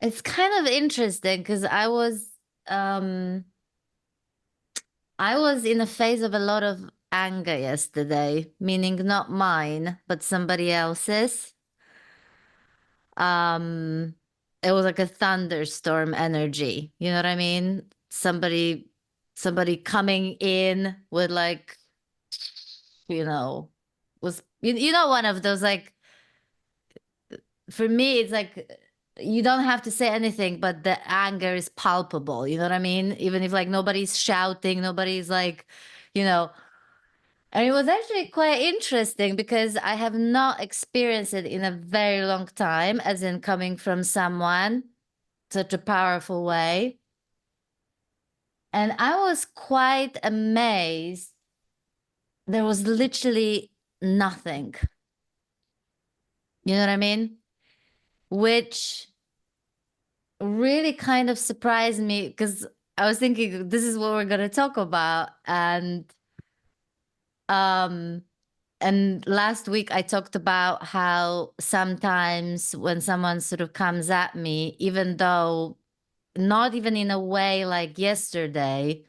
It's kind of interesting because um I was in a phase of a lot of anger yesterday, meaning not mine, but somebody else's. Um it was like a thunderstorm energy. You know what I mean? Somebody coming in with like, you know, was you know one of those like for me it's like you don't have to say anything, but the anger is palpable. You know what I mean? Even if like nobody's shouting, nobody's like, you know. And it was actually quite interesting because I have not experienced it in a very long time, as in coming from someone such a powerful way. And I was quite amazed. There was literally nothing. You know what I mean? Which really kind of surprised me because I was thinking this is what we're going to talk about. Um and last week I talked about how sometimes when someone sort of comes at me, even though not even in a way like yesterday,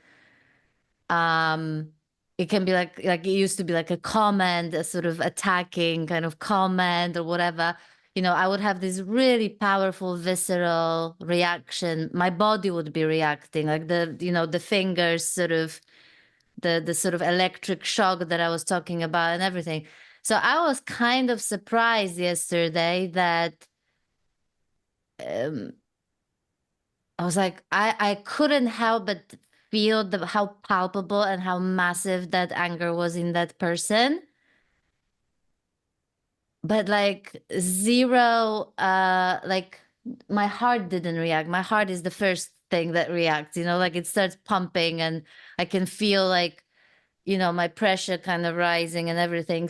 um it can be like it used to be like a comment, a sort of attacking kind of comment or whatever. You know, I would have this really powerful visceral reaction. My body would be reacting like the fingers sort of the sort of electric shock that I was talking about and everything. So I was kind of surprised yesterday that um I was like, I couldn't help but feel how palpable and how massive that anger was in that person. But like zero, like my heart didn't react. My heart is the first thing that reacts, like it starts pumping and I can feel like, my pressure kind of rising and everything.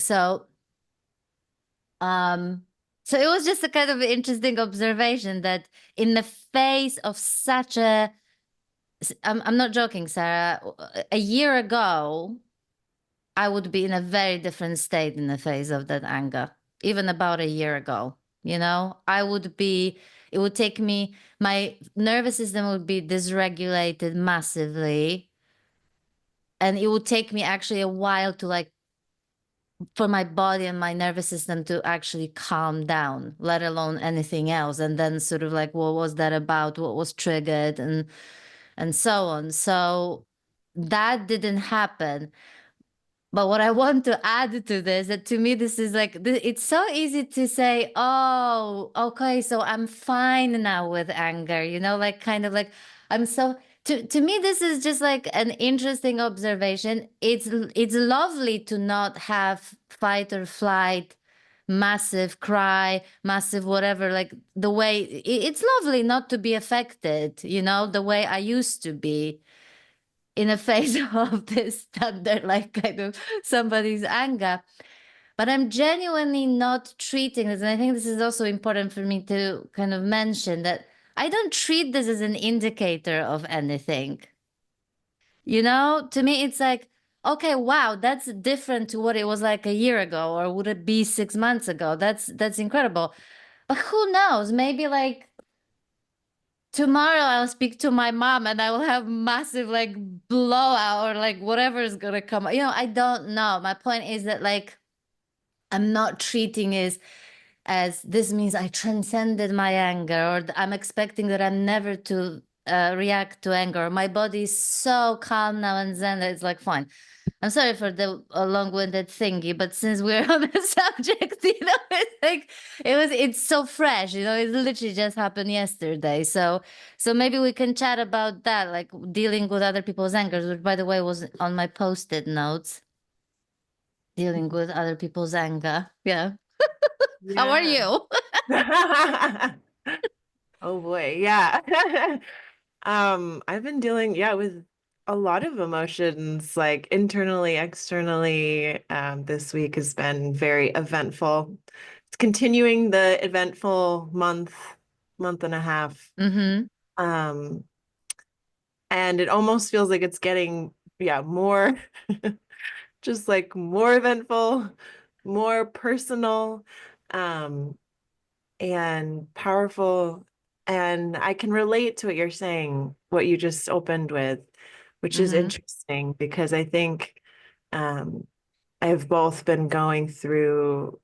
Um, so it was just a kind of interesting observation that in the face of such I'm not joking, Sarah. A year ago, I would be in a very different state in the face of that anger. Even about a year ago, it would take me, my nervous system would be dysregulated massively. And it would take me actually a while to like, for my body and my nervous system to actually calm down, let alone anything else. And then sort of like, what was that about? What was triggered? And so on. So that didn't happen. But what I want to add to this, that to me, this is like, it's so easy to say, oh, okay, so I'm fine now with anger, like kind of like, I'm so, to me, this is just like an interesting observation. It's lovely to not have fight or flight, massive cry, massive whatever, like the way, it's lovely not to be affected, the way I used to be in the face of this thunder, like kind of somebody's anger. But I'm genuinely not treating this. And I think this is also important for me to kind of mention that I don't treat this as an indicator of anything. To me, it's like, okay, wow, that's different to what it was like a year ago, or would it be 6 months ago? That's incredible. But who knows? Maybe like tomorrow I'll speak to my mom and I will have massive like blowout or like whatever is gonna come. I don't know. My point is that like I'm not treating it as this means I transcended my anger or I'm expecting that I'm never to react to anger. My body is so calm now and zen that it's like fine. I'm sorry for the long-winded thingy, but since we're on the subject, it's so fresh, it literally just happened yesterday. So maybe we can chat about that, like dealing with other people's angers, which by the way was on my post-it notes, dealing with other people's anger. Yeah. How are Yeah. you? Oh boy, yeah. I've been dealing, yeah, with a lot of emotions, like internally, externally. This week has been very eventful. It's continuing the eventful month and a half. Mm-hmm. Um, and it almost feels like it's getting, yeah, more, just like more eventful, more personal, um, and powerful. And I can relate to what you're saying, what you just opened with, which is Mm-hmm. interesting because I think um, I've both been going through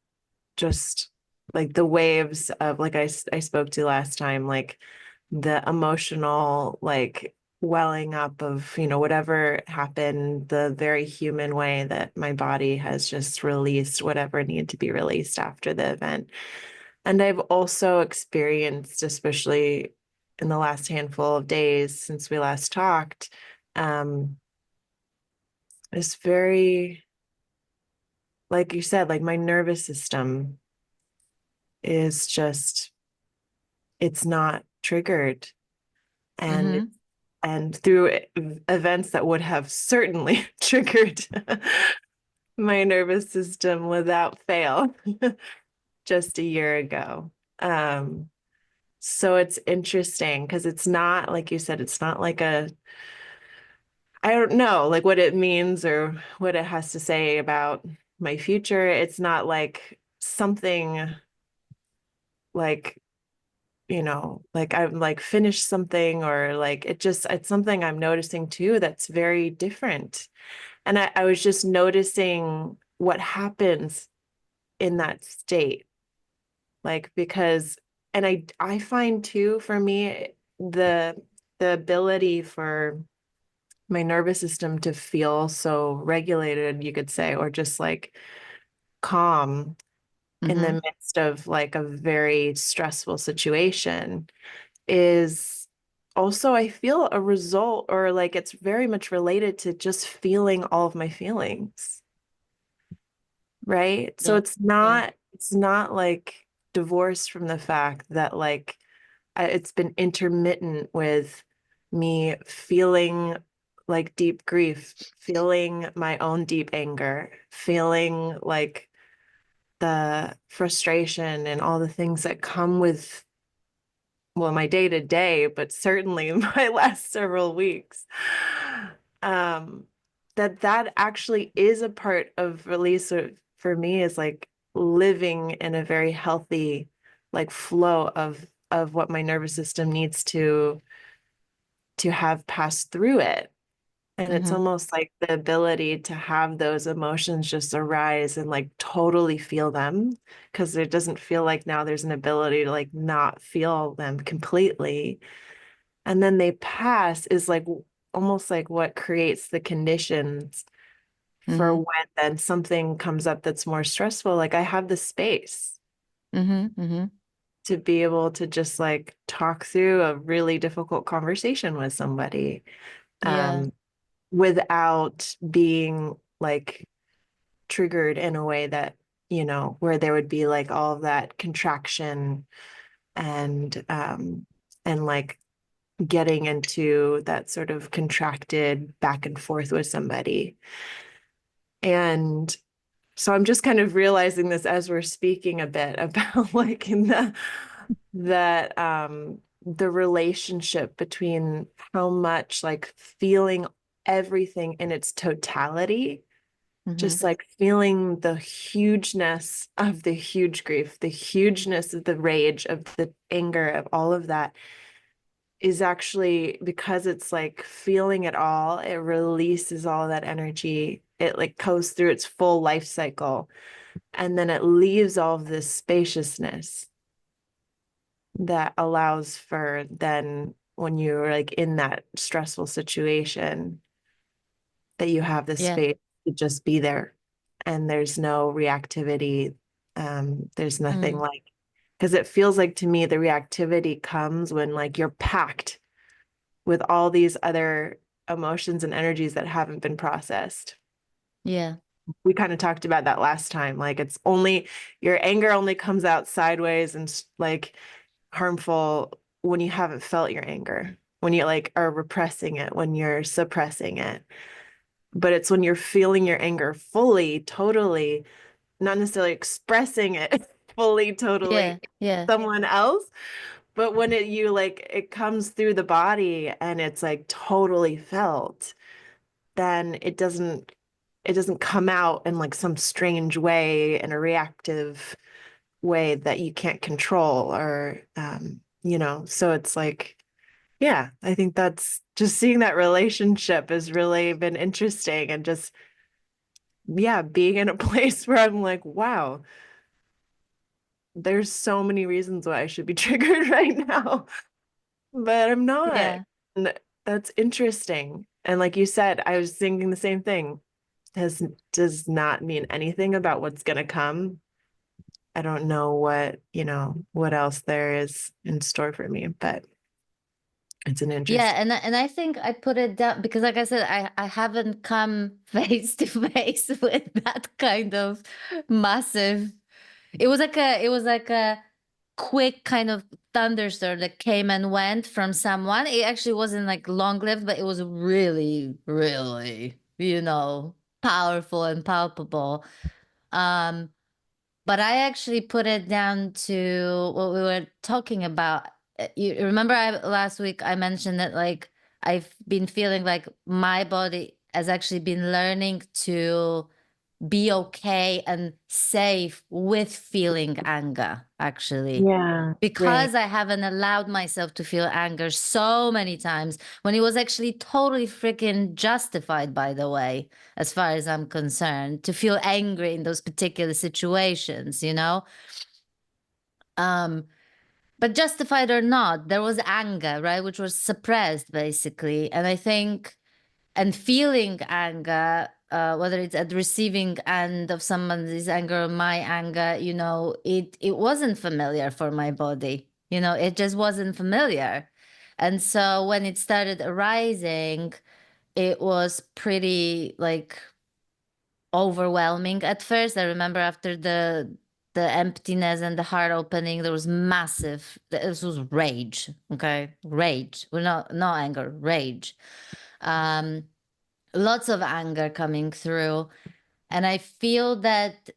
just like the waves of like I spoke to last time, like the emotional like welling up of, whatever happened, the very human way that my body has just released whatever needed to be released after the event. And I've also experienced, especially in the last handful of days since we last talked, um, this very, like you said, like my nervous system is just, it's not triggered. And Mm-hmm. and through events that would have certainly triggered my nervous system without fail just a year ago. Um, so it's interesting because it's not, like you said, it's not like I don't know, like what it means or what it has to say about my future. It's not like something like, like I'm like finished something or like it's something I'm noticing too that's very different. And I was just noticing what happens in that state. Like because and I find too for me the the ability for my nervous system to feel so regulated, you could say, or just like calm in the Mm-hmm. midst of like a very stressful situation is also, I feel a result, or like it's very much related to just feeling all of my feelings, right? So Yeah. Yeah. it's not like divorced from the fact that like it's been intermittent with me feeling like deep grief, feeling my own deep anger, feeling like the frustration and all the things that come with, well, my day to day, but certainly my last several weeks. Um, that actually is a part of release for me is like living in a very healthy like flow of what my nervous system needs to have passed through it. And it's Mm-hmm. almost like the ability to have those emotions just arise and like totally feel them because it doesn't feel like now there's an ability to like not feel them completely. And then they pass is like almost like what creates the conditions for Mm-hmm. when then something comes up that's more stressful. Like I have the space Mm-hmm. Mm-hmm. to be able to just like talk through a really difficult conversation with somebody. Yeah. Um, without being like triggered in a way that, where there would be like all of that contraction and like getting into that sort of contracted back and forth with somebody. And so I'm just kind of realizing this as we're speaking a bit about like in the relationship between how much like feeling everything in its totality, Mm-hmm. just like feeling the hugeness of the huge grief, the hugeness of the rage, of the anger, of all of that is actually because it's like feeling it all, it releases all that energy. It like goes through its full life cycle and then it leaves all of this spaciousness that allows for then when you're like in that stressful situation that you have the Yeah. space to just be there and there's no reactivity. There's nothing Mm. like, because it feels like to me the reactivity comes when like you're packed with all these other emotions and energies that haven't been processed. Yeah. We kind of talked about that last time. Like it's only your anger only comes out sideways and like harmful when you haven't felt your anger, when you like are repressing it, when you're suppressing it. But it's when you're feeling your anger fully, totally, not necessarily expressing it fully, totally Yeah. Yeah. someone else, but when you like it comes through the body and it's like totally felt, then it doesn't come out in like some strange way in a reactive way that you can't control or So it's like, yeah, I think that's just seeing that relationship has really been interesting and just, yeah, being in a place where I'm like, wow, there's so many reasons why I should be triggered right now, but I'm not. Yeah. And that's interesting. And like you said, I was thinking the same thing. Does not mean anything about what's going to come. I don't know what else there is in store for me, but it's an Yeah, interesting. and I think I put it down because, like I said, I haven't come face to face with that kind of massive. It was like a quick kind of thunderstorm that came and went from someone. It actually wasn't like long lived, but it was really, really, powerful and palpable. Um, but I actually put it down to what we were talking about. You remember last week I mentioned that like I've been feeling like my body has actually been learning to be okay and safe with feeling anger, actually. Yeah, right. Because I haven't allowed myself to feel anger so many times when it was actually totally freaking justified, by the way, as far as I'm concerned, to feel angry in those particular situations, you know? Um, but justified or not, there was anger, right? Which was suppressed basically. And I think and feeling anger, whether it's at the receiving end of someone's anger or my anger, it wasn't familiar for my body. It just wasn't familiar. And so when it started arising, it was pretty like overwhelming at first. I remember after the emptiness and the heart opening, there was massive. This was rage. Okay, rage. Well, no anger, rage. Um, Lots of anger coming through, and I feel that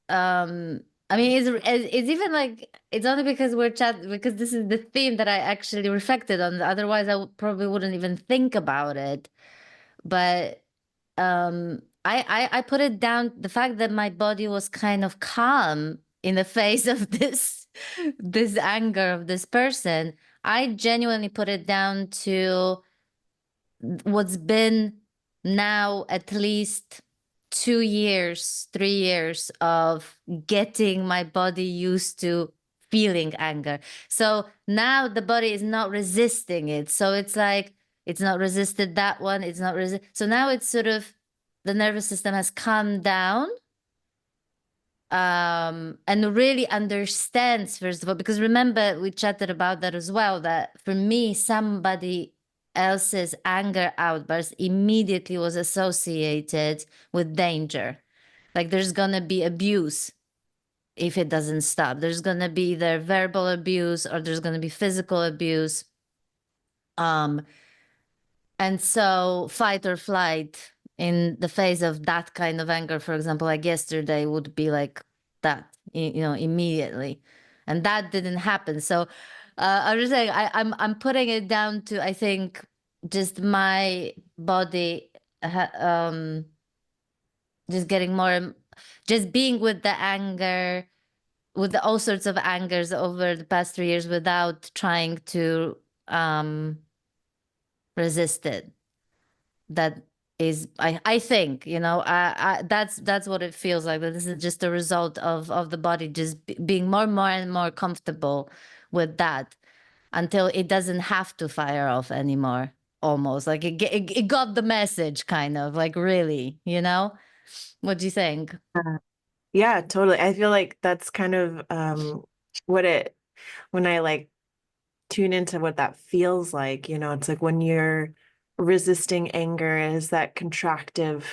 um I mean it's even like it's only because we're chat because this is the theme that I actually reflected on. Otherwise probably wouldn't even think about it. But I put it down the fact that my body was kind of calm in the face of this anger of this person. I genuinely put it down to what's been now at least 2 years, 3 years of getting my body used to feeling anger. So now the body is not resisting it. So it's like it's not resisted that one. It's not resist. So now it's sort of the nervous system has calmed down and really understands, first of all, because remember we chatted about that as well, that for me somebody else's anger outburst immediately was associated with danger. Like there's gonna be abuse if it doesn't stop. There's gonna be either verbal abuse or there's gonna be physical abuse. um and so fight or flight in the face of that kind of anger, for example, like yesterday, would be like that, immediately. And that didn't happen. So I'm just saying I'm putting it down to, I think, just my body just getting more, just being with the anger, with all sorts of angers over the past 3 years without trying to resist it. That is, I think, that's what it feels like, that this is just a result of the body just being more and more and more comfortable with that until it doesn't have to fire off anymore, almost like it got the message, kind of like, really, what do you think? Yeah, totally. I feel like that's kind of what it when I like tune into what that feels like, it's like when you're resisting anger is that contractive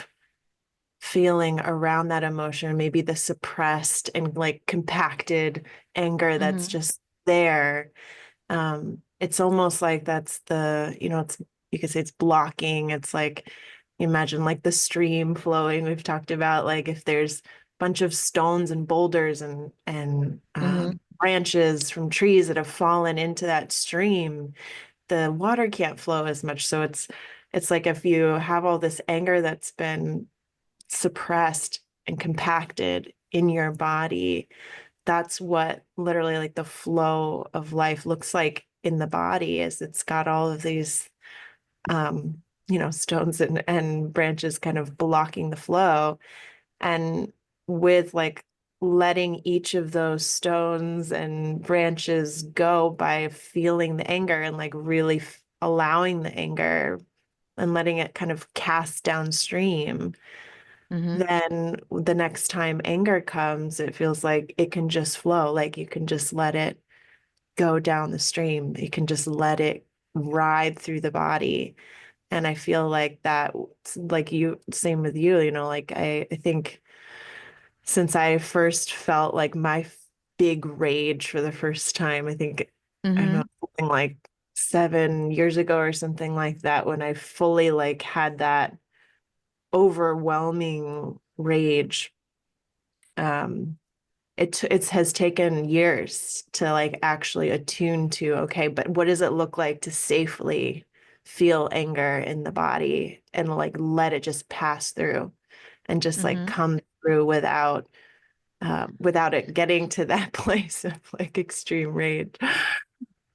feeling around that emotion, maybe the suppressed and like compacted anger that's Mm-hmm. just there. It's almost like that's it's you could say it's blocking. It's like imagine like the stream flowing. We've talked about like if there's a bunch of stones and boulders and Mm-hmm. branches from trees that have fallen into that stream, the water can't flow as much. So it's like if you have all this anger that's been suppressed and compacted in your body, that's what literally like the flow of life looks like in the body is it's got all of these stones and branches kind of blocking the flow. And with like letting each of those stones and branches go by feeling the anger and like really allowing the anger and letting it kind of cast downstream, Mm-hmm. then the next time anger comes, it feels like it can just flow. Like you can just let it go down the stream. You can just let it ride through the body. And I feel like that, like you, same with you, like I think since I first felt like my big rage for the first time, I think, I don't know, Mm-hmm. something like 7 years ago or something like that, when I fully like had that overwhelming rage. Um, it has taken years to like actually attune to, okay, but what does it look like to safely feel anger in the body and like let it just pass through and just like Mm-hmm. come through without it getting to that place of like extreme rage.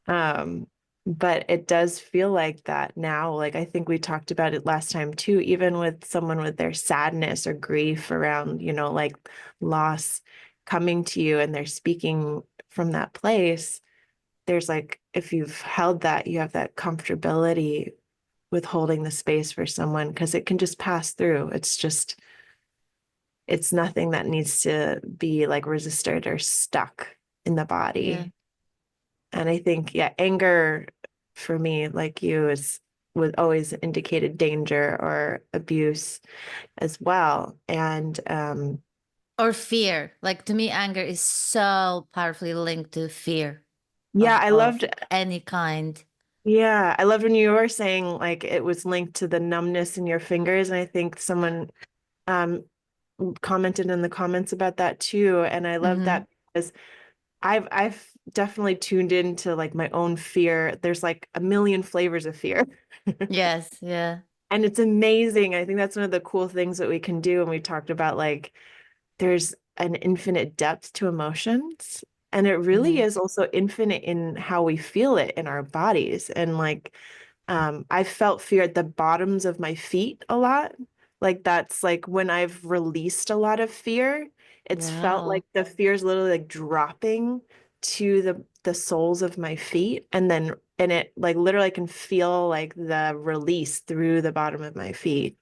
Um, but it does feel like that now. Like I think we talked about it last time too, even with someone with their sadness or grief around, like loss coming to you and they're speaking from that place. There's like, if you've held that, you have that comfortability with holding the space for someone because it can just pass through. It's nothing that needs to be like resisted or stuck in the Yeah. body. And I think, yeah, anger for me, like you, is was always indicated danger or abuse as well. And Or fear. Like to me, anger is so powerfully linked to fear yeah, of any kind. I loved when you were saying like it was linked to the numbness in your fingers. And I think someone um commented in the comments about that too. And I love Mm-hmm. that because I've definitely tuned into like my own fear. There's like a million flavors of fear. Yes. Yeah. And it's amazing. I think that's one of the cool things that we can do. And we talked about like there's an infinite depth to emotions. And it really Mm-hmm. is also infinite in how we feel it in our bodies. And like I felt fear at the bottoms of my feet a lot. Like that's like when I've released a lot of fear, it's felt like Wow. the fear is literally like dropping to the soles of my feet. And it like literally I can feel like the release through the bottom of my feet.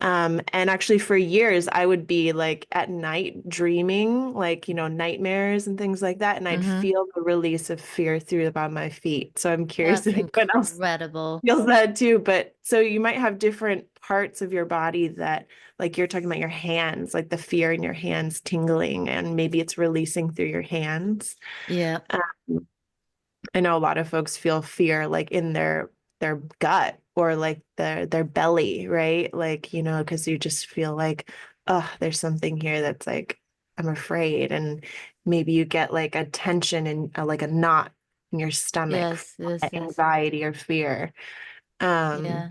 And actually for years I would be like at night dreaming, like, nightmares and things like that. And I'd Mm-hmm. feel the release of fear through the bottom of my feet. So I'm curious That's if anyone else incredible. feels that too. But so you might have different parts of your body that, like you're talking about your hands, like the fear in your hands tingling, and maybe it's releasing through your hands. Yeah. Um, I know a lot of folks feel fear like in their gut or like their belly, right? Like, because you just feel like, oh, there's something here that's like, I'm afraid. And maybe you get like a tension and like a knot in your stomach, Yes. Yes. Yes. anxiety or fear. Um, Yeah.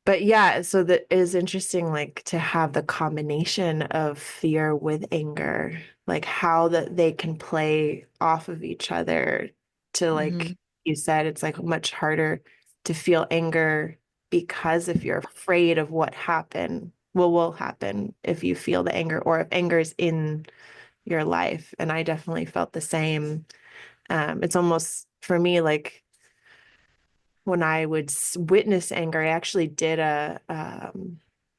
but yeah, so that is interesting, like to have the combination of fear with anger, like how that they can play off of each other to Mm-hmm. like you said, it's like much harder to feel anger because if you're afraid of what happened, will happen if you feel the anger or if anger is in your life. And I definitely felt the same. It's almost for me like when I would witness anger, I actually did a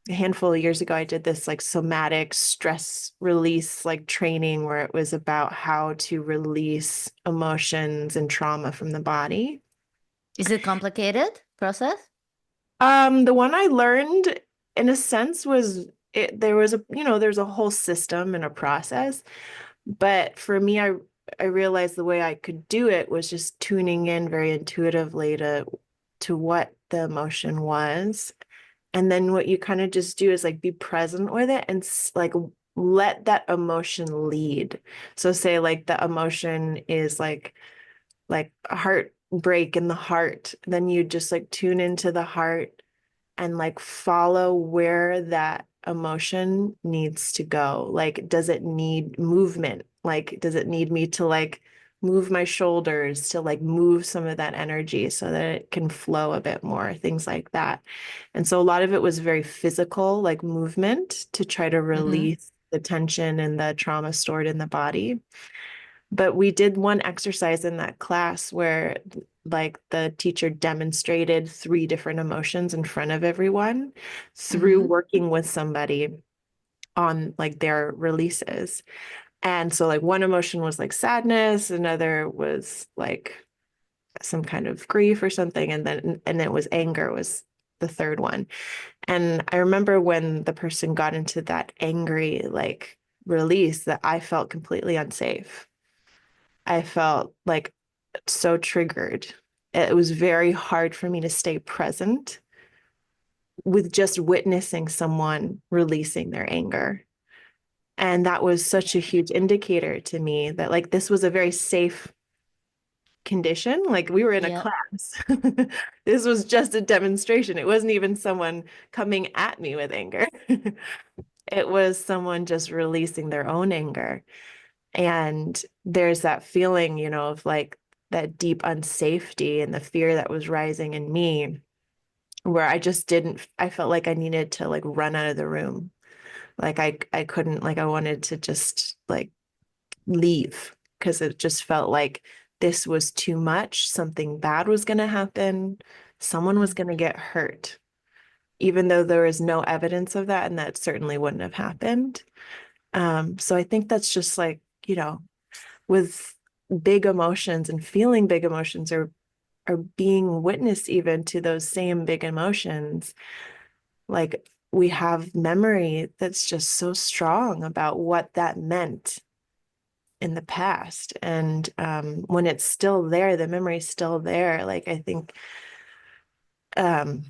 handful of years ago. I did this like somatic stress release like training where it was about how to release emotions and trauma from the body. Is it complicated process? The one I learned in a sense was there was there's a whole system and a process. But for me, I realized the way I could do it was just tuning in very intuitively to what the emotion was. And then what you kind of just do is like be present with it and like let that emotion lead. So say like the emotion is like a heartbreak in the heart, then you just like tune into the heart and like follow where that emotion needs to go. Like, does it need movement? Like, does it need me to like move my shoulders to like move some of that energy so that it can flow a bit more, things like that. And so a lot of it was very physical, like movement to try to Mm-hmm. release the tension and the trauma stored in the body. But we did one exercise in that class where like the teacher demonstrated three different emotions in front of everyone through Mm-hmm. working with somebody on like their releases. And so like one emotion was like sadness, another was like some kind of grief or something, and it was anger was the third one. And I remember when the person got into that angry like release that I felt completely unsafe. I felt like so triggered. It was very hard for me to stay present with just witnessing someone releasing their anger. And that was such a huge indicator to me that like this was a very safe condition. Like we were in a Yep. class. This was just a demonstration. It wasn't even someone coming at me with anger. It was someone just releasing their own anger. And there's that feeling, you know, of like that deep unsafety and the fear that was rising in me, where I just didn't, I felt like I needed to like run out of the room. Like I couldn't, like I wanted to just like leave because it just felt like this was too much. Something bad was going to happen. Someone was Mm. going to get hurt, even though there was no evidence of that, and that certainly wouldn't have happened. So I think that's just like, you know, with big emotions and feeling big emotions or being witness even to those same big emotions, like we have memory that's just so strong about what that meant in the past. And when it's still there, the memory's still there. Like I think, um,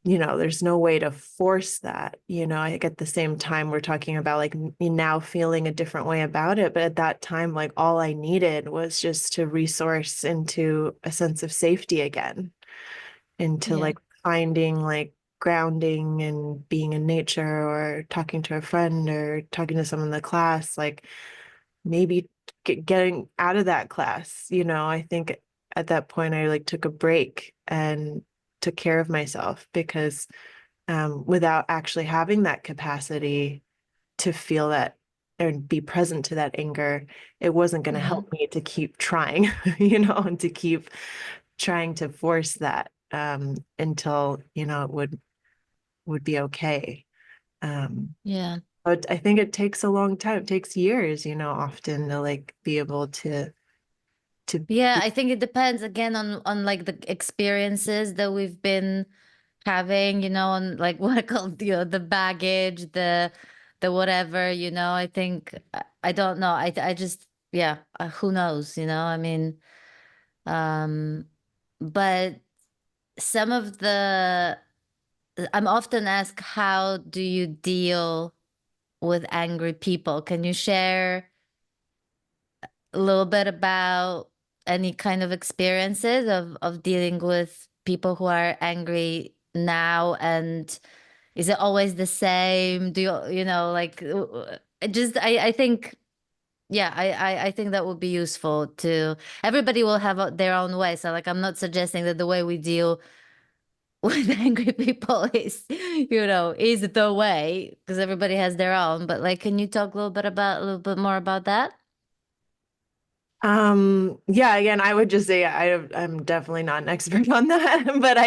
you know, there's no way to force that. You know, I think at the same time we're talking about like me now feeling a different way about it, but at that time, like all I needed was just to resource into a sense of safety again, into Yeah. like finding like grounding and being in nature or talking to a friend or talking to someone in the class, like maybe getting out of that class. You know, I think at that point I like took a break and took care of myself because without actually having that capacity to feel that and be present to that anger, it wasn't going to Mm-hmm. help me to keep trying, you know, and to keep trying to force that until, you know, it would be okay. Um, Yeah. but I think it takes a long time. It takes years, you know, often to like be able to Yeah, be, I think it depends again on like the experiences that we've been having, on like what I call, the baggage, the whatever, I think I don't know. I just yeah, who knows, I mean, um but some of the I'm often asked, how do you deal with angry people? Can you share a little bit about any kind of experiences of dealing with people who are angry now? And is it always the same? Do like just I think yeah, I think that would be useful to everybody will have their own way. So like I'm not suggesting that the way we deal with angry people is the way, because everybody has their own. But like, can you talk a little bit more about that? yeah, again, I would just say I'm definitely not an expert on that, but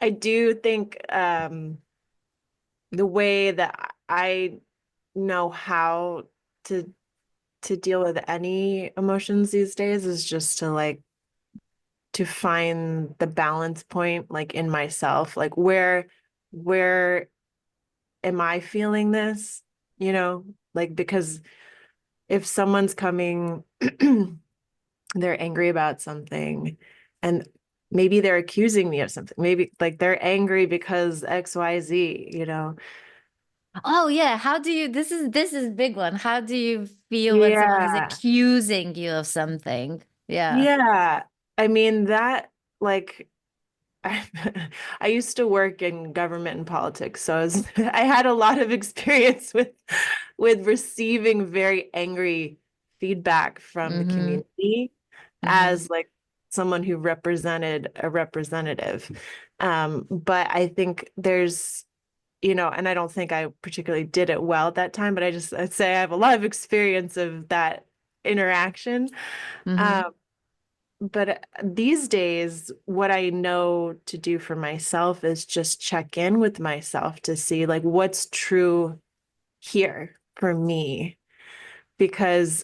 I do think the way that I know how to to deal with any emotions these days is just to like to find the balance point like in myself, like where am I feeling this, you know, like because if someone's coming they're angry about something and maybe they're accusing me of something, maybe like they're angry because XYZ, you know. Oh yeah, how do you this is big one. How do you feel when someone is Yeah. accusing you of something? Yeah. Yeah. I mean that like I, I used to work in government and politics, so I had a lot of experience with receiving very angry feedback from the Mm-hmm. community. Mm-hmm. as like someone who represented a representative. But I think there's, and I don't think I particularly did it well at that time, but I'd say I have a lot of experience of that interaction. Mm-hmm. Um, but these days, what I know to do for myself is just check in with myself to see like what's true here for me. Because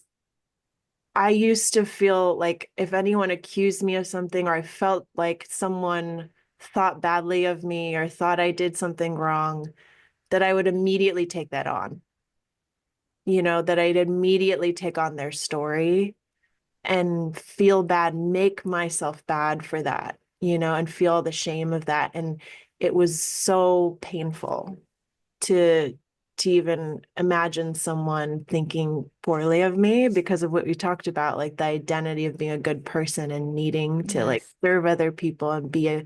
I used to feel like if anyone accused me of something or I felt like someone thought badly of me or thought I did something wrong, that I would immediately take that on, that I'd immediately take on their story and feel bad, make myself bad for that, and feel the shame of that. And it was so painful to even imagine someone thinking poorly of me because of what we talked about, like the identity of being a good person and needing to like Yes. serve other people and be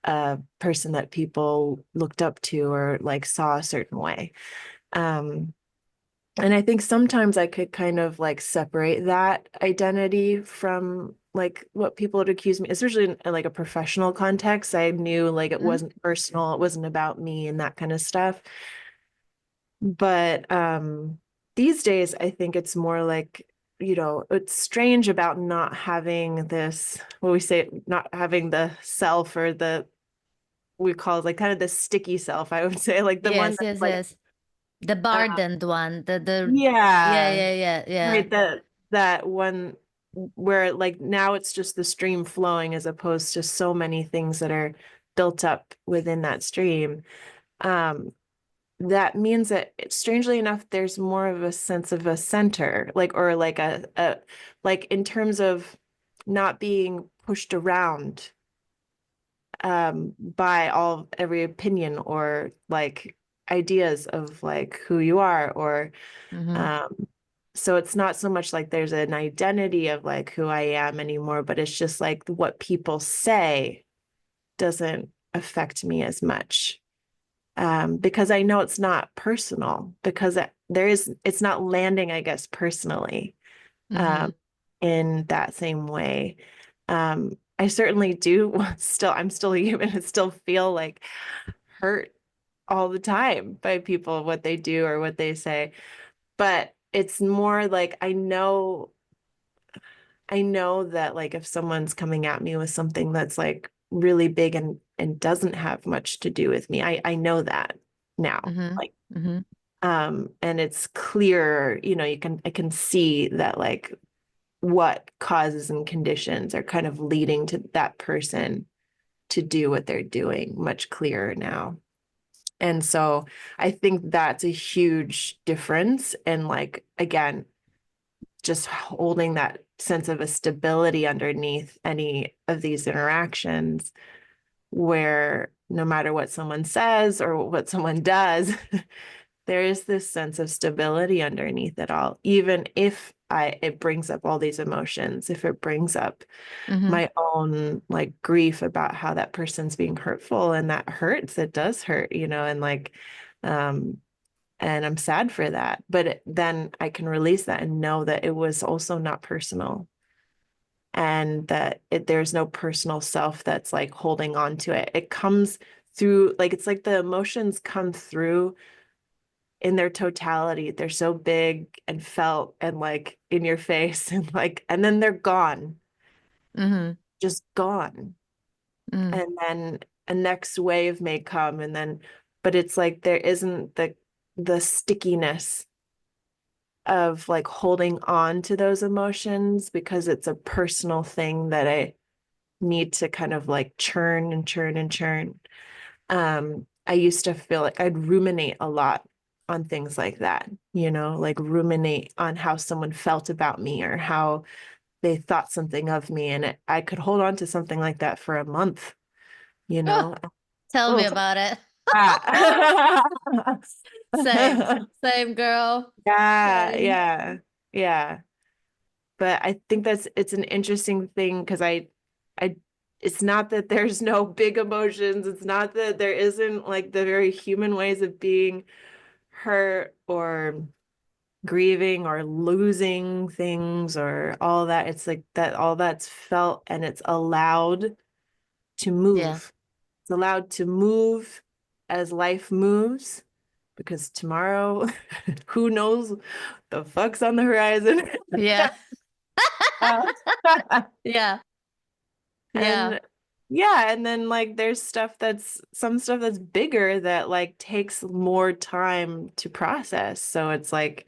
a person that people looked up to or like saw a certain way. Um, and I think sometimes I could kind of like separate that identity from like what people would accuse me, especially in like a professional context. I knew like it Mm-hmm. wasn't personal, it wasn't about me and that kind of stuff. But these days I think it's more like, it's strange about not having this, what we say, not having the self or we call it like kind of the sticky self, I would say, like the one Yes, that's yes, like, yes. The uh, burdened one. Yeah, yeah. yeah, yeah, yeah. Right, that one where like now it's just the stream flowing as opposed to so many things that are built up within that stream. Um, that means that strangely enough, there's more of a sense of a center, like or like a like in terms of not being pushed around by every opinion or like ideas of like who you are or Mm-hmm. um, so it's not so much like there's an identity of like who I am anymore, but it's just like what people say doesn't affect me as much. Because I know it's not personal, because it's not landing, I guess, personally, Mm-hmm. um, in that same way. I certainly do I'm still a human and still feel like hurt all the time by people, what they do or what they say. But it's more like I know that like if someone's coming at me with something that's like really big and doesn't have much to do with me, I know that now. Mm-hmm. Like Mm-hmm. and it's clear, I can see that like what causes and conditions are kind of leading to that person to do what they're doing much clearer now. And so I think that's a huge difference. And like, again, just holding that sense of a stability underneath any of these interactions where no matter what someone says or what someone does, there is this sense of stability underneath it all, even if it brings up all these emotions, if it brings up Mm-hmm. my own like grief about how that person's being hurtful and that hurts, it does hurt, and like um and I'm sad for that. But then I can release that and know that it was also not personal and that there's no personal self that's like holding on to it. It comes through, like, it's like the emotions come through in their totality. They're so big and felt and like in your face and like, and then they're gone, Mm-hmm. just gone. And then a next wave may come and then, but it's like there isn't the stickiness of like holding on to those emotions because it's a personal thing that I need to kind of like churn and churn and churn. I used to feel like I'd ruminate a lot on things like that, like ruminate on how someone felt about me or how they thought something of me. And I could hold on to something like that for a month, you Oh, know. tell me Oh, about it. ah. Same, same girl. Yeah, Same. yeah, yeah. But I think it's an interesting thing because I it's not that there's no big emotions. It's not that there isn't like the very human ways of being hurt or grieving or losing things or all that. It's like that all that's felt and it's allowed to Yeah. move. It's allowed to move as life moves because tomorrow, who knows the fuck's on the horizon. Yeah. Uh, Yeah. Yeah. and yeah, and then like there's some stuff that's bigger that like takes more time to process. So it's like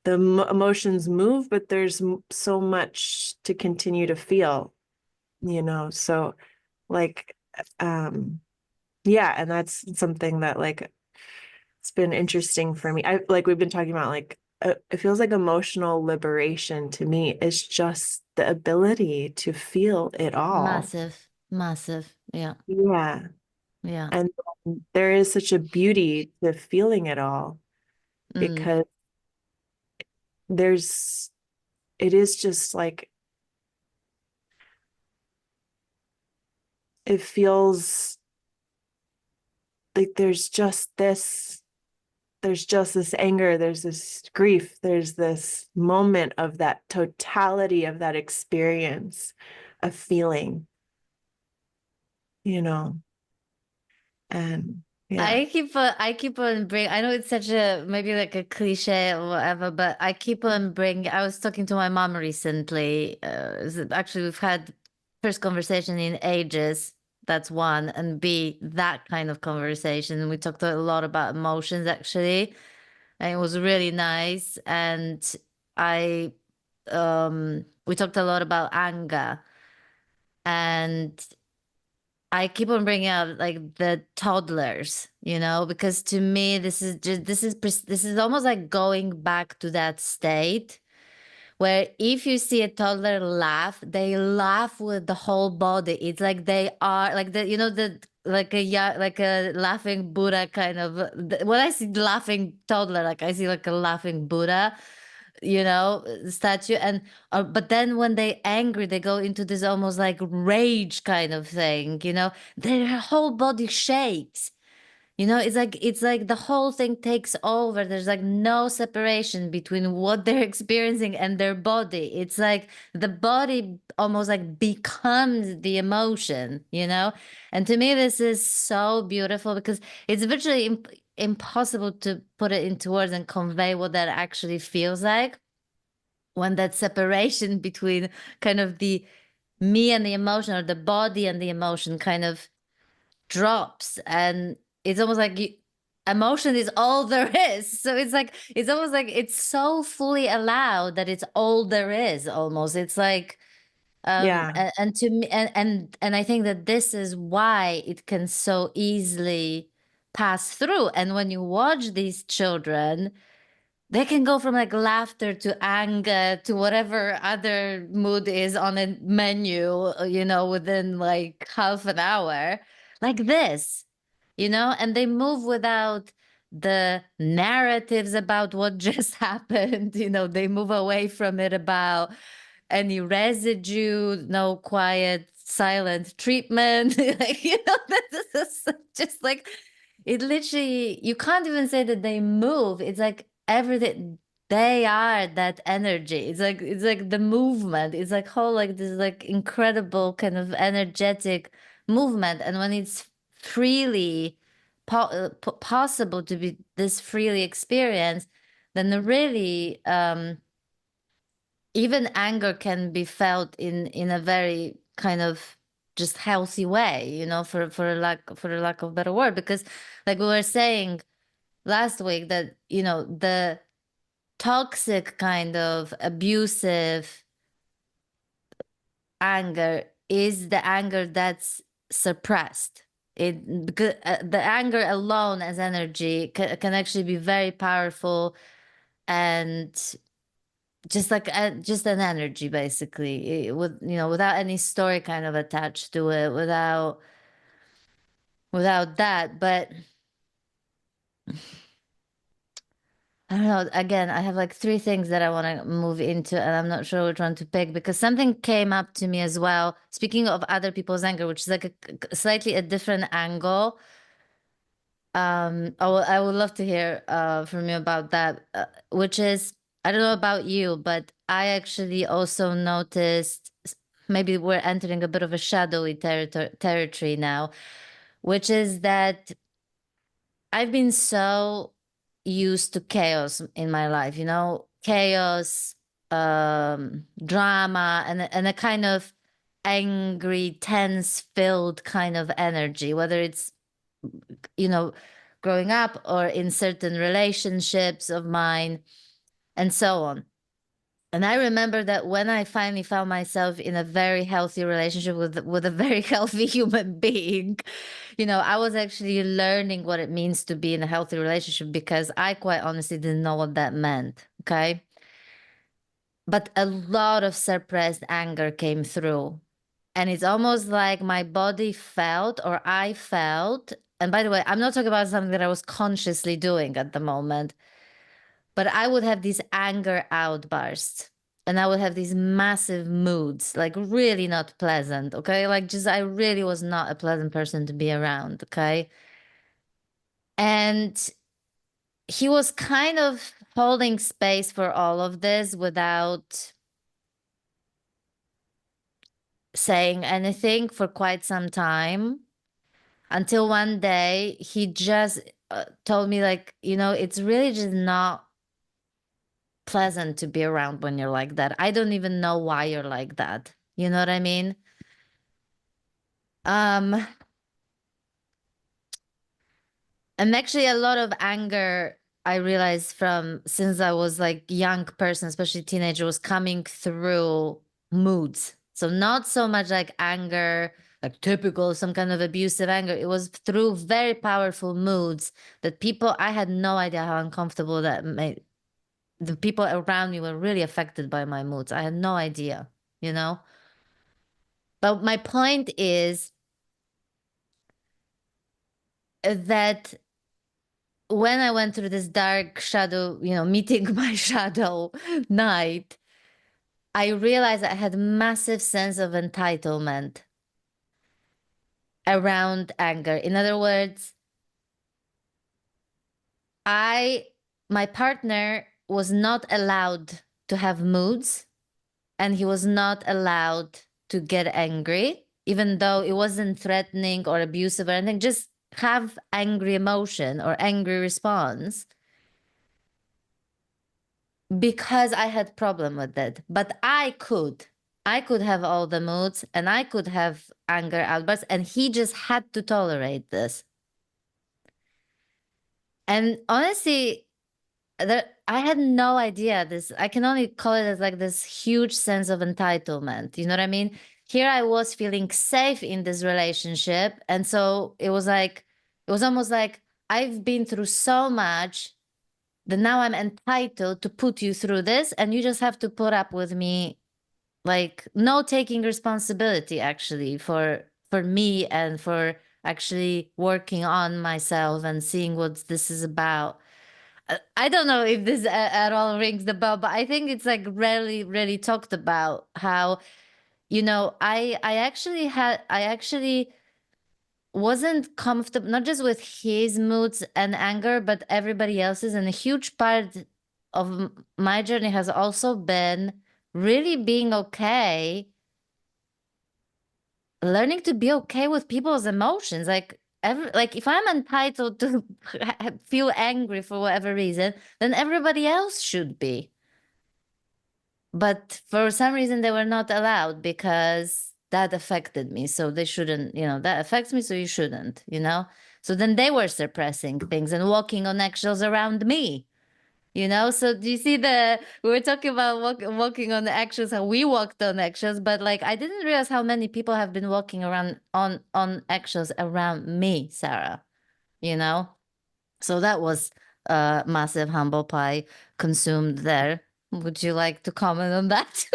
the emotions move, but there's so much to continue to feel, you know? So like, um, yeah, and that's something that like it's been interesting for me. I like we've been talking about like it feels like emotional liberation to me is just the ability to feel it all. Massive. Massive. Yeah. Yeah. Yeah. And there is such a beauty to feeling it all Mm. because there's it is just like it feels like there's just this anger, there's this grief, there's this moment of that totality of that experience of feeling, you know, and yeah. I keep on bring. I know it's such a maybe like a cliche or whatever, but I keep on bring. I was talking to my mom recently. Actually, we've had first conversation in ages. That's one, and B, that kind of conversation. We talked a lot about emotions actually, and it was really nice. And I we talked a lot about anger, and I keep on bringing up like the toddlers, because to me this is almost like going back to that state where if you see a toddler laugh, they laugh with the whole body. It's like they are like the like a yeah like a laughing Buddha kind of. When I see laughing toddler, like I see like a laughing Buddha, statue. And but then when they angry, they go into this almost like rage kind of thing. Their whole body shakes. It's like the whole thing takes over. There's like no separation between what they're experiencing and their body. It's like the body almost like becomes the emotion. And to me, this is so beautiful because it's virtually impossible to put it into words and convey what that actually feels like when that separation between kind of the me and the emotion, or the body and the emotion, kind of drops. And it's almost like emotion is all there is. So it's almost like it's so fully allowed that it's all there is. Almost, it's like Yeah. and to me, and I think that this is why it can so easily pass through. And when you watch these children, they can go from like laughter to anger to whatever other mood is on a menu, within like half an hour, like this, and they move without the narratives about what just happened. They move away from it about any residue, no quiet, silent treatment. Like, this is just like it literally, you can't even say that they move. It's like everything, they are that energy. It's like the movement. It's like whole like this like incredible kind of energetic movement. And when it's freely possible to be this freely experienced, then really even anger can be felt in a very kind of just healthy way, for a lack of a better word. Because like we were saying last week, that the toxic kind of abusive anger is the anger that's suppressed. It because the anger alone as energy can actually be very powerful, and just like just an energy basically, without any story kind of attached to it, without that. But I don't know. Again, I have like three things that I want to move into, and I'm not sure which one to pick because something came up to me as well. Speaking of other people's anger, which is like slightly a different angle. I would love to hear from you about that, which is, I don't know about you, but I actually also noticed maybe we're entering a bit of a shadowy territory now, which is that I've been so used to chaos in my life, chaos, drama, and a kind of angry, tense-filled kind of energy, whether it's, you know, growing up or in certain relationships of mine and so on. And I remember that when I finally found myself in a very healthy relationship with a very healthy human being, I was actually learning what it means to be in a healthy relationship because I quite honestly didn't know what that meant. Okay. But a lot of suppressed anger came through. And it's almost like my body felt, or I felt, and by the way, I'm not talking about something that I was consciously doing at the moment, but I would have these anger outbursts and I would have these massive moods, like really not pleasant. Okay. Like just, I really was not a pleasant person to be around. Okay. And he was kind of holding space for all of this without saying anything for quite some time until one day he just told me, like, it's really just not pleasant to be around when you're like that. I don't even know why you're like that. You know what I mean? Um, and actually a lot of anger I realized from since I was like young person, especially teenager, was coming through moods. So not so much like anger, like typical, some kind of abusive anger. It was through very powerful moods that people, I had no idea how uncomfortable that made. The people around me were really affected by my moods. I had no idea, you know? But my point is that when I went through this dark shadow, meeting my shadow night, I realized I had massive sense of entitlement around anger. In other words, I, my partner was not allowed to have moods and he was not allowed to get angry, even though it wasn't threatening or abusive or anything, just have angry emotion or angry response because I had problem with it. But I could have all the moods and I could have anger outbursts, and he just had to tolerate this. And honestly, I had no idea this. I can only call it as like this huge sense of entitlement. You know what I mean? Here I was feeling safe in this relationship. And so it was almost like I've been through so much that now I'm entitled to put you through this. And you just have to put up with me, like no taking responsibility actually for me and for actually working on myself and seeing what this is about. I don't know if this at all rings the bell, but I think it's like rarely really talked about how, I actually wasn't comfortable, not just with his moods and anger, but everybody else's. And a huge part of my journey has also been really being okay, learning to be okay with people's emotions. Like if I'm entitled to feel angry for whatever reason, then everybody else should be. But for some reason they were not allowed because that affected me. So they shouldn't, that affects me, so you shouldn't. So then they were suppressing things and walking on eggshells around me. So do you see we were talking about walking on the eggshells, how we walked on eggshells, but like I didn't realize how many people have been walking around on eggshells around me, Sarah, you know? So that was a massive humble pie consumed there. Would you like to comment on that?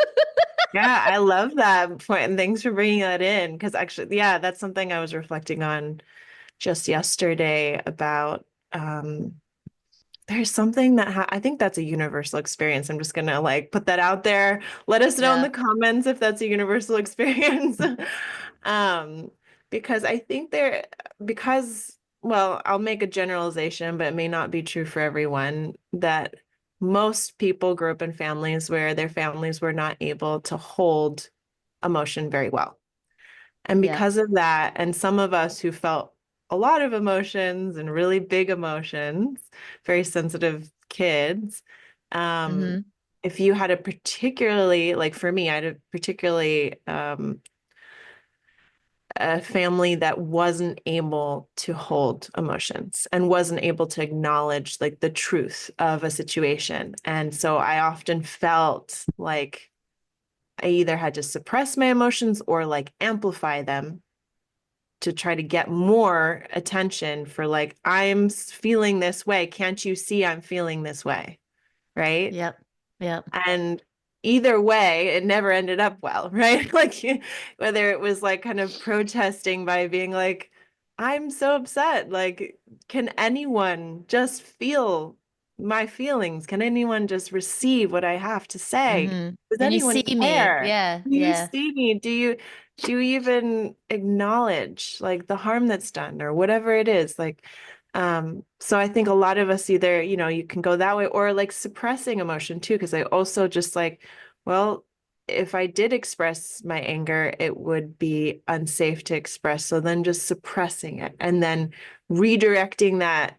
Yeah, I love that point, and thanks for bringing that in because actually, yeah, that's something I was reflecting on just yesterday about there's something that I think that's a universal experience. I'm just gonna like put that out there. Let us know in Yeah. the comments if that's a universal experience. Um, because I think because well, I'll make a generalization, but it may not be true for everyone, that most people grew up in families where their families were not able to hold emotion very well. And Yeah. because of that, and some of us who felt a lot of emotions and really big emotions, very sensitive kids, um, Mm-hmm. if you had a particularly, like for me, I had a particularly a family that wasn't able to hold emotions and wasn't able to acknowledge like the truth of a situation. And so I often felt like I either had to suppress my emotions or like amplify them to try to get more attention for like, I'm feeling this way. Can't you see I'm feeling this way? Right. Yep. Yep. And either way, it never ended up well, right? Like whether it was like kind of protesting by being like, I'm so upset. Like, can anyone just feel my feelings? Can anyone just receive what I have to say? Mm-hmm. Does Can you see anyone me? care? Yeah. Do you Yeah. see me? Do you even acknowledge like the harm that's done or whatever it is? Like, so I think a lot of us either, you can go that way or like suppressing emotion too, because I also just like, well, if I did express my anger, it would be unsafe to express. So then just suppressing it and then redirecting that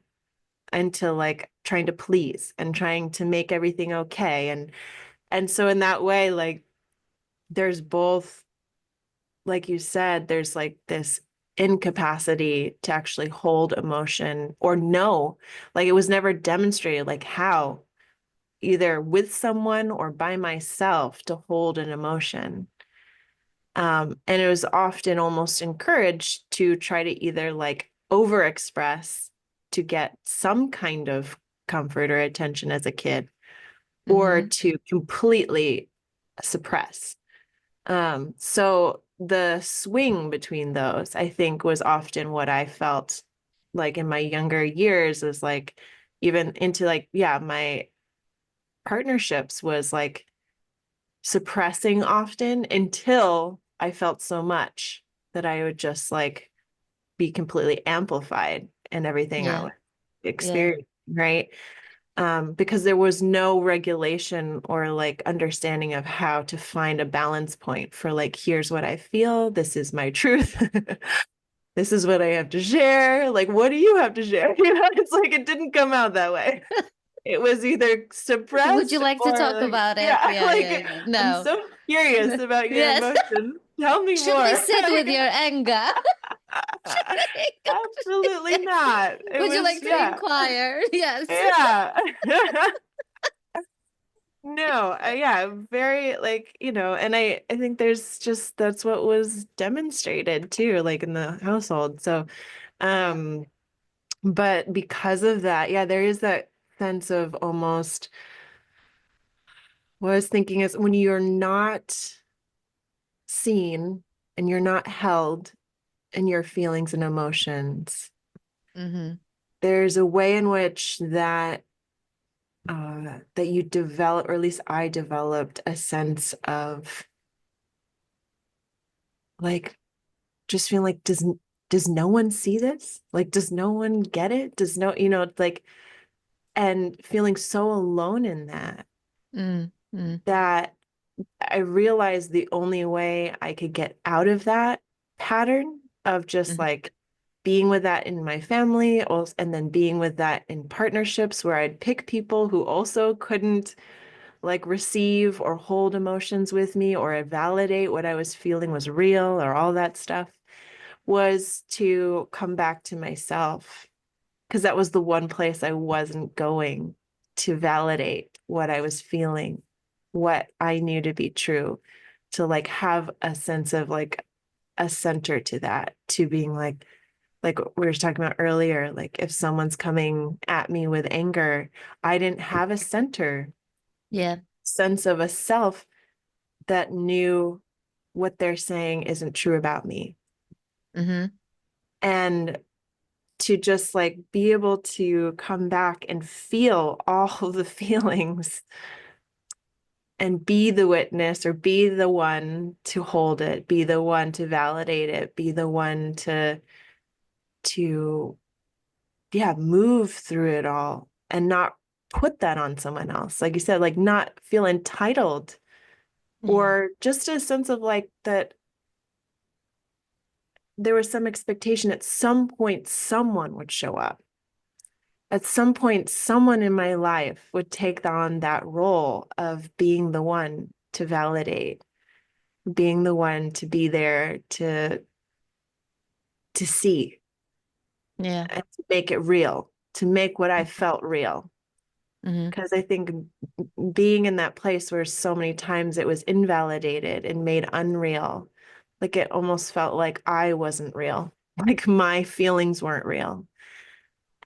into like trying to please and trying to make everything okay. And so in that way, like there's both, like you said, there's like this incapacity to actually hold emotion or know, like it was never demonstrated, like how, either with someone or by myself, to hold an emotion. And it was often almost encouraged to try to either like overexpress to get some kind of comfort or attention as a kid, or Mm-hmm. to completely suppress. So the swing between those, I think, was often what I felt like in my younger years, is like even into like, yeah, my partnerships was like suppressing often until I felt so much that I would just like be completely amplified in everything I Yeah. was Yeah. experiencing, right? Because there was no regulation or like understanding of how to find a balance point for like, here's what I feel, this is my truth, this is what I have to share. Like, what do you have to share? It's like it didn't come out that way. It was either Would you suppressed like to or talk like, about it? yeah, Yeah. Yeah. like Yeah. I'm No. so curious about your Yes. emotions. Tell me Should we more. sit with your anger? Should we? Absolutely not. It Would you was, like to yeah, inquire? Yes. yeah. No, yeah, very like, and I think there's just that's what was demonstrated too, like in the household. So, Yeah. um, but because of that, yeah, there is that sense of almost what I was thinking is when you're not seen and you're not held in your feelings and emotions, Mm-hmm. there's a way in which that you develop, or at least I developed a sense of like just feeling like does no one see this? Like does no one get it? Does no, like, and feeling so alone in that, Mm-hmm. that I realized the only way I could get out of that pattern of just Mm-hmm. like being with that in my family also, and then being with that in partnerships where I'd pick people who also couldn't like receive or hold emotions with me or validate what I was feeling was real or all that stuff, was to come back to myself, because that was the one place I wasn't going to validate what I was feeling, what I knew to be true, to like have a sense of like a center to that, to being like we were talking about earlier, like if someone's coming at me with anger, I didn't have a center Yeah. sense of a self that knew what they're saying isn't true about me. Mm-hmm. And to just like be able to come back and feel all of the feelings and be the witness or be the one to hold it, be the one to validate it, be the one to yeah, move through it all and not put that on someone else. Like you said, like not feel entitled Yeah. or just a sense of like that there was some expectation at some point someone would show up. At some point, someone in my life would take on that role of being the one to validate, being the one to be there to see Yeah. and to make it real, to make what I Mm-hmm. felt real. Mm-hmm. Because I think being in that place where so many times it was invalidated and made unreal, like it almost felt like I wasn't real, like my feelings weren't real.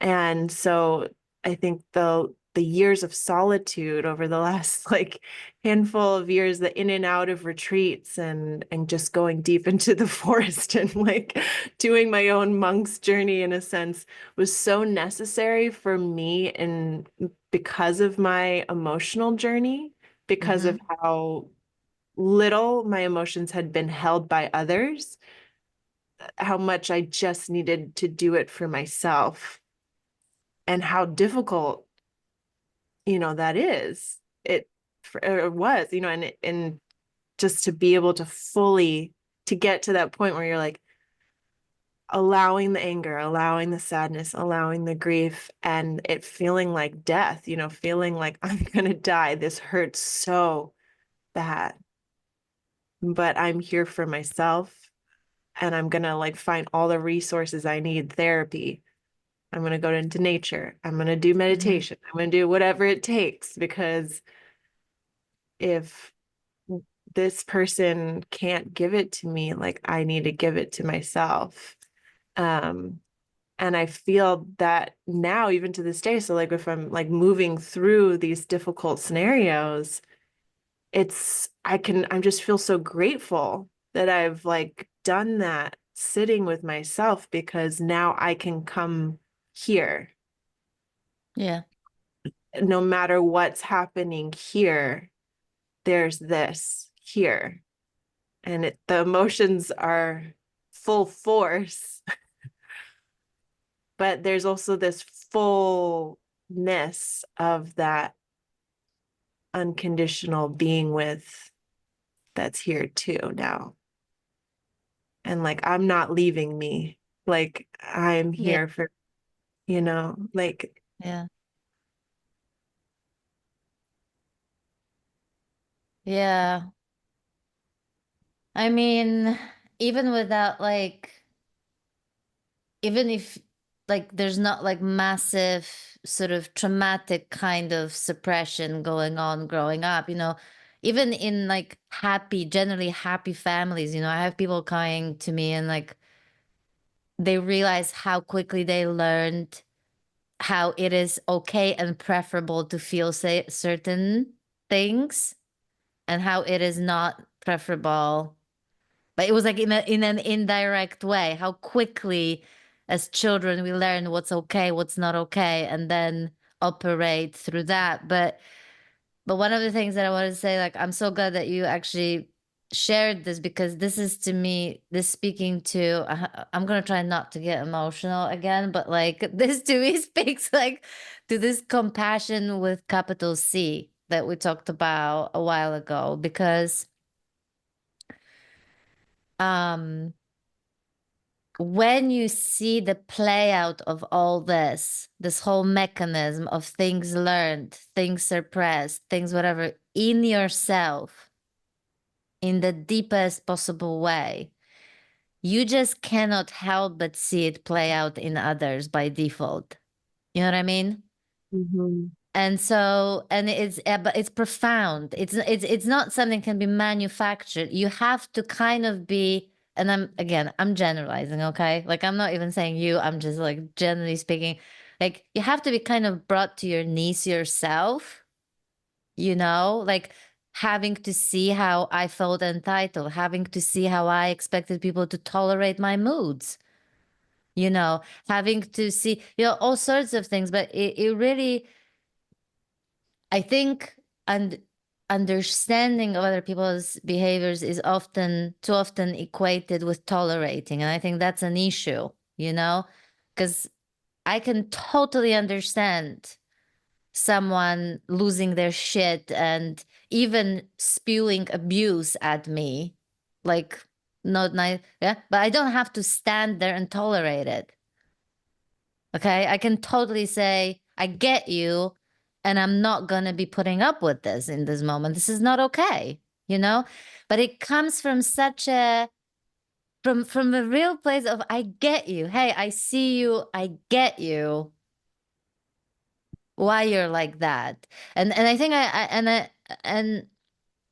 And so I think the years of solitude over the last like handful of years, the in and out of retreats and just going deep into the forest and like doing my own monk's journey in a sense was so necessary for me and because of my emotional journey, because Mm-hmm. of how little my emotions had been held by others, how much I just needed to do it for myself and how difficult, that is. It was, and just to be able to fully to get to that point where you're like allowing the anger, allowing the sadness, allowing the grief, and it feeling like death, feeling like I'm gonna die. This hurts so bad, but I'm here for myself and I'm gonna like find all the resources I need, therapy. I'm going to go into nature. I'm going to do Mm-hmm. meditation. I'm going to do whatever it takes because if this person can't give it to me, like I need to give it to myself. Um, and I feel that now, even to this day. So, like, if I'm like moving through these difficult scenarios, I just feel so grateful that I've like done that sitting with myself because now I can come here Yeah. no matter what's happening here, there's this here. And the emotions are full force, but there's also this fullness of that unconditional being with that's here too now. And like, I'm not leaving me. Like, I'm Yeah. here for, like, Yeah. Yeah. I mean, even without like, even if like there's not like massive sort of traumatic kind of suppression going on growing up, even in like happy, generally happy families, I have people coming to me and like they realize how quickly they learned how it is okay and preferable to feel say certain things and how it is not preferable. But it was like in an indirect way, how quickly as children we learn what's okay, what's not okay, and then operate through that. But one of the things that I wanted to say, like, I'm so glad that you actually shared this because this is to me, this speaking to, I'm gonna try not to get emotional again, but like this to me speaks like to this compassion with capital C that we talked about a while ago because um when you see the play out of all this whole mechanism of things learned, things suppressed, things whatever in yourself in the deepest possible way, you just cannot help but see it play out in others by default. You know what I mean? mhm, And so, and but it's profound. It's not something can be manufactured. You have to kind of be, and I'm generalizing, okay? Like I'm not even saying you, I'm just like generally speaking, like you have to be kind of brought to your knees yourself, like having to see how I felt entitled, having to see how I expected people to tolerate my moods, having to see, all sorts of things. But it really, I think, and understanding of other people's behaviors is often too often equated with tolerating. And I think that's an issue, because I can totally understand someone losing their shit and even spewing abuse at me. Like, not nice. Yeah. But I don't have to stand there and tolerate it. Okay. I can totally say, I get you, and I'm not going to be putting up with this in this moment. This is not okay, you know? But it comes from such a, from a real place of, I get you. Hey, I see you. I get you. Why you're like that. And I think and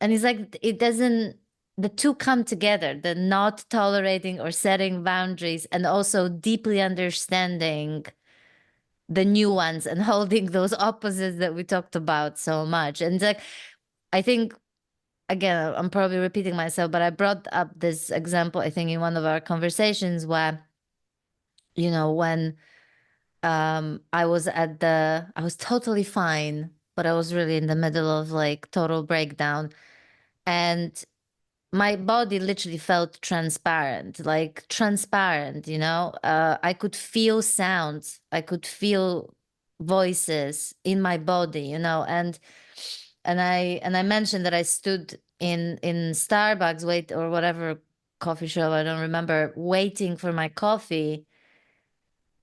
it's like it doesn't, the two come together, the not tolerating or setting boundaries and also deeply understanding the nuance and holding those opposites that we talked about so much. And it's like I think, again, I'm probably repeating myself, but I brought up this example, I think, in one of our conversations where, when I was totally fine, but I was really in the middle of like total breakdown. And my body literally felt transparent, like transparent, I could feel sounds, I could feel voices in my body, and I mentioned that I stood in Starbucks, wait, or whatever coffee shop, I don't remember, waiting for my coffee,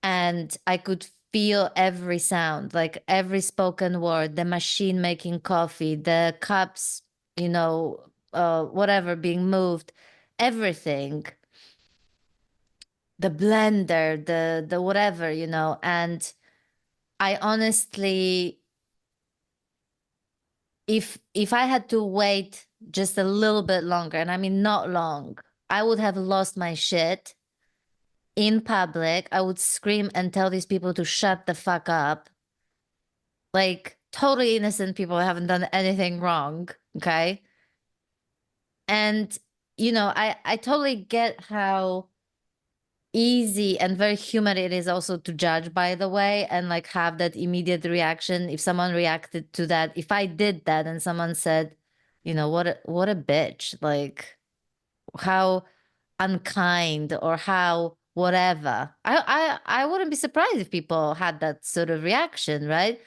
and I could feel every sound, like every spoken word, the machine making coffee, the cups, whatever being moved, everything, the blender, the whatever, and I honestly, if I had to wait just a little bit longer, and I mean not long, I would have lost my shit in public. I would scream and tell these people to shut the fuck up. Like totally innocent people haven't done anything wrong. Okay. And, I totally get how easy and very human it is also to judge, by the way, and like have that immediate reaction. If someone reacted to that, if I did that and someone said, what a bitch, like how unkind or how whatever. I wouldn't be surprised if people had that sort of reaction, right?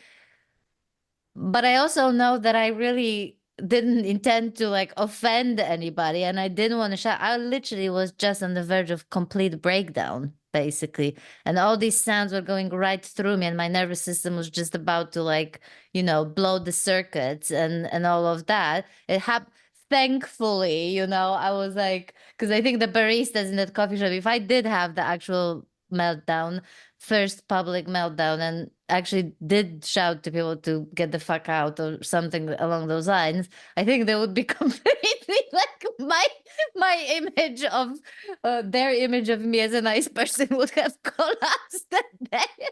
But I also know that I really didn't intend to like offend anybody, and I didn't want to shout. I literally was just on the verge of complete breakdown, basically. And all these sounds were going right through me, and my nervous system was just about to like, blow the circuits and all of that. It happened. Thankfully, I was like, because I think the baristas in that coffee shop, if I did have the actual meltdown, first public meltdown, and actually did shout to people to get the fuck out or something along those lines, I think they would be completely like my image of their image of me as a nice person would have collapsed that day.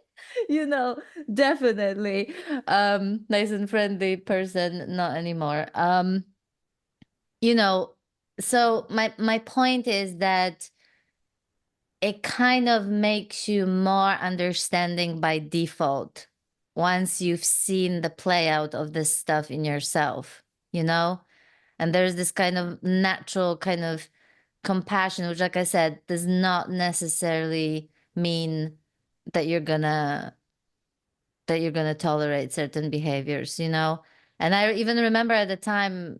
you know Definitely. Nice and friendly person, not anymore. You know so my point is that it kind of makes you more understanding by default once you've seen the play out of this stuff in yourself, you know? And there's this kind of natural kind of compassion, which, like I said, does not necessarily mean that you're gonna tolerate certain behaviors. And I even remember at the time,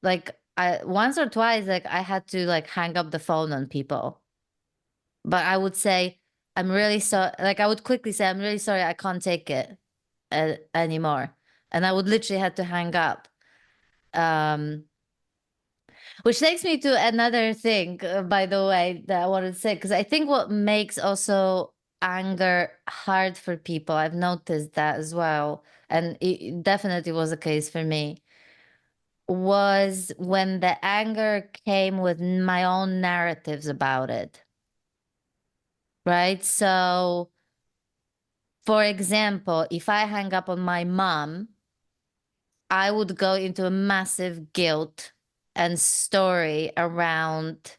like I once or twice, like I had to like hang up the phone on people, but I would say, I'm really sorry. Like, I would quickly say, I'm really sorry. I can't take it anymore. And I would literally have to hang up. Um, which takes me to another thing, by the way, that I wanted to say, because I think what makes also anger hard for people, I've noticed that as well, and it definitely was the case for me, was when the anger came with my own narratives about it, right? So, for example, if I hang up on my mom, I would go into a massive guilt and story around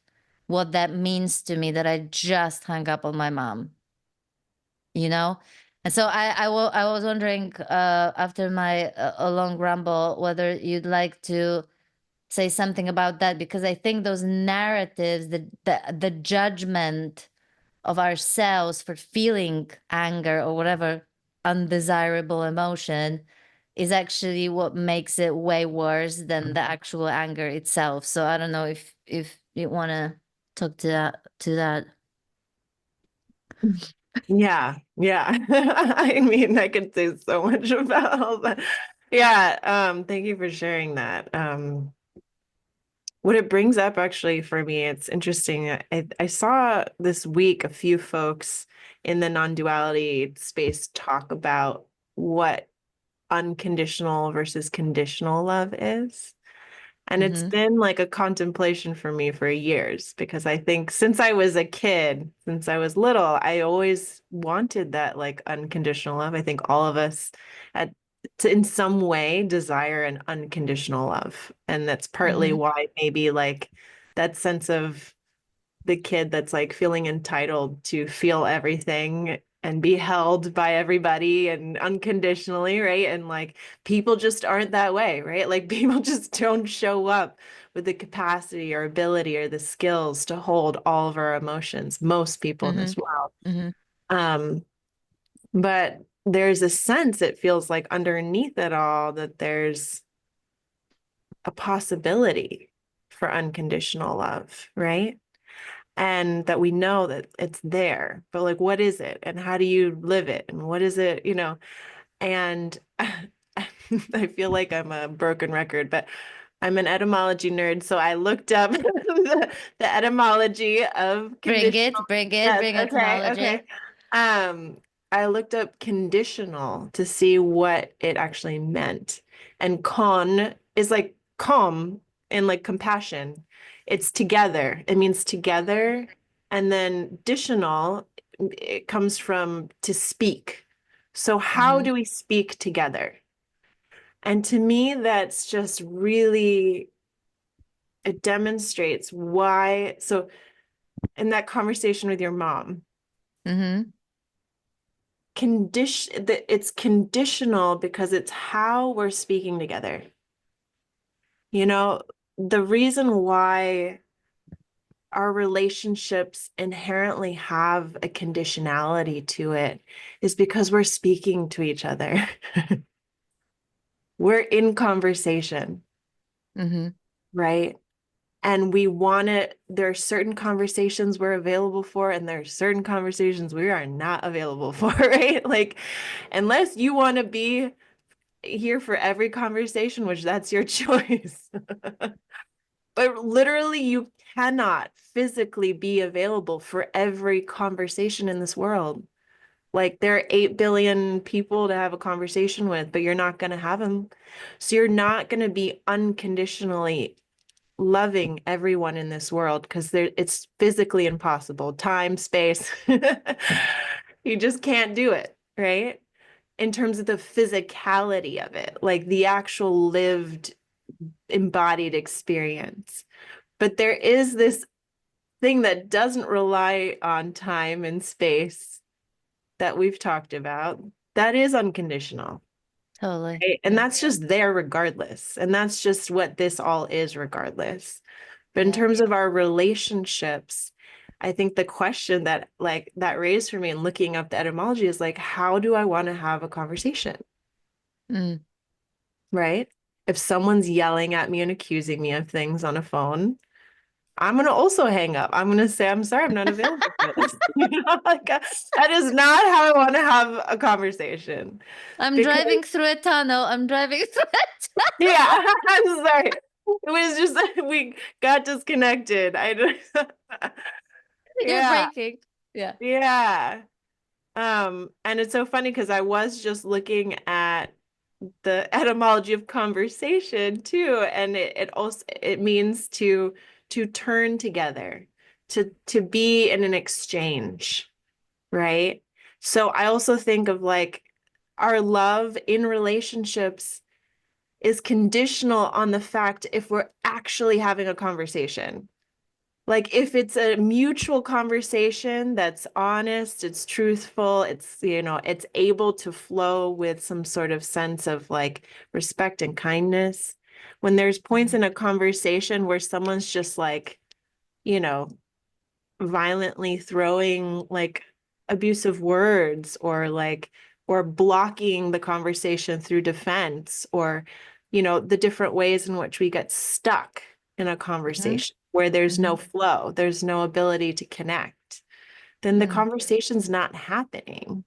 what that means to me that I just hung up on my mom, you know? And so I was wondering, after my a long ramble, whether you'd like to say something about that, because I think those narratives, the judgment of ourselves for feeling anger or whatever undesirable emotion is actually what makes it way worse than the actual anger itself. So I don't know if you want to talk to that. Yeah, yeah. I mean, I could say so much about all that. Yeah, thank you for sharing that. What it brings up actually for me, it's interesting. I saw this week a few folks in the non-duality space talk about what unconditional versus conditional love is. And it's Mm-hmm. been like a contemplation for me for years because I think since I was a kid, since I was little, I always wanted that like unconditional love. I think all of us at in some way desire an unconditional love. And that's partly Mm-hmm. why maybe like that sense of the kid that's like feeling entitled to feel everything and be held by everybody and unconditionally, right? And like people just aren't that way, right? Like people just don't show up with the capacity or ability or the skills to hold all of our emotions, most people in Mm-hmm. this world. Mm-hmm. Um, but there's a sense it feels like underneath it all that there's a possibility for unconditional love, right? And that we know that it's there, but like, what is it? And how do you live it? And what is it, And I feel like I'm a broken record, but I'm an etymology nerd. So I looked up the etymology of conditional. Bring it, Yes, bring okay, okay. etymology. Um, I looked up conditional to see what it actually meant. And con is like calm and like compassion. It's together. It means together. And then additional, it comes from to speak. So how Mm-hmm. do we speak together? And to me, that's just really, it demonstrates why. So in that conversation with your mom, Mm-hmm. it's conditional because it's how we're speaking together. You know, the reason why our relationships inherently have a conditionality to it is because we're speaking to each other. We're in conversation, Mm-hmm. right? And we want to, there are certain conversations we're available for, and there are certain conversations we are not available for, right? Like, unless you want to be here for every conversation, which that's your choice. But literally, you cannot physically be available for every conversation in this world. Like, there are 8 billion people to have a conversation with, but you're not going to have them. So, you're not going to be unconditionally loving everyone in this world because it's physically impossible. Time, space. You just can't do it, right? In terms of the physicality of it, like the actual lived, embodied experience. But there is this thing that doesn't rely on time and space that we've talked about that is unconditional. Totally. Right? And Yeah. that's just there regardless. And that's just what this all is regardless. But in Yeah. terms of our relationships, I think the question that like that raised for me in looking up the etymology is like, how do I want to have a conversation? Mm. Right? If someone's yelling at me and accusing me of things on a phone, I'm gonna also hang up. I'm gonna say, I'm sorry, I'm not available for this. Like that is not how I want to have a conversation. I'm Because driving through a tunnel. I'm driving through a yeah, I'm sorry. It was just we got disconnected. I don't You're yeah, breaking. Yeah. yeah. And it's so funny because I was just looking at the etymology of conversation too, and it also it means to turn together, to be in an exchange, right? So I also think of like our love in relationships is conditional on the fact if we're actually having a conversation. Like if it's a mutual conversation that's honest, it's truthful, it's able to flow with some sort of sense of like respect and kindness. When there's points Mhm. in a conversation where someone's just like, you know, violently throwing like abusive words or like or blocking the conversation through defense or the different ways in which we get stuck in a Hmm. conversation where there's no Hmm. flow, there's no ability to connect, then the Mm. conversation's not happening.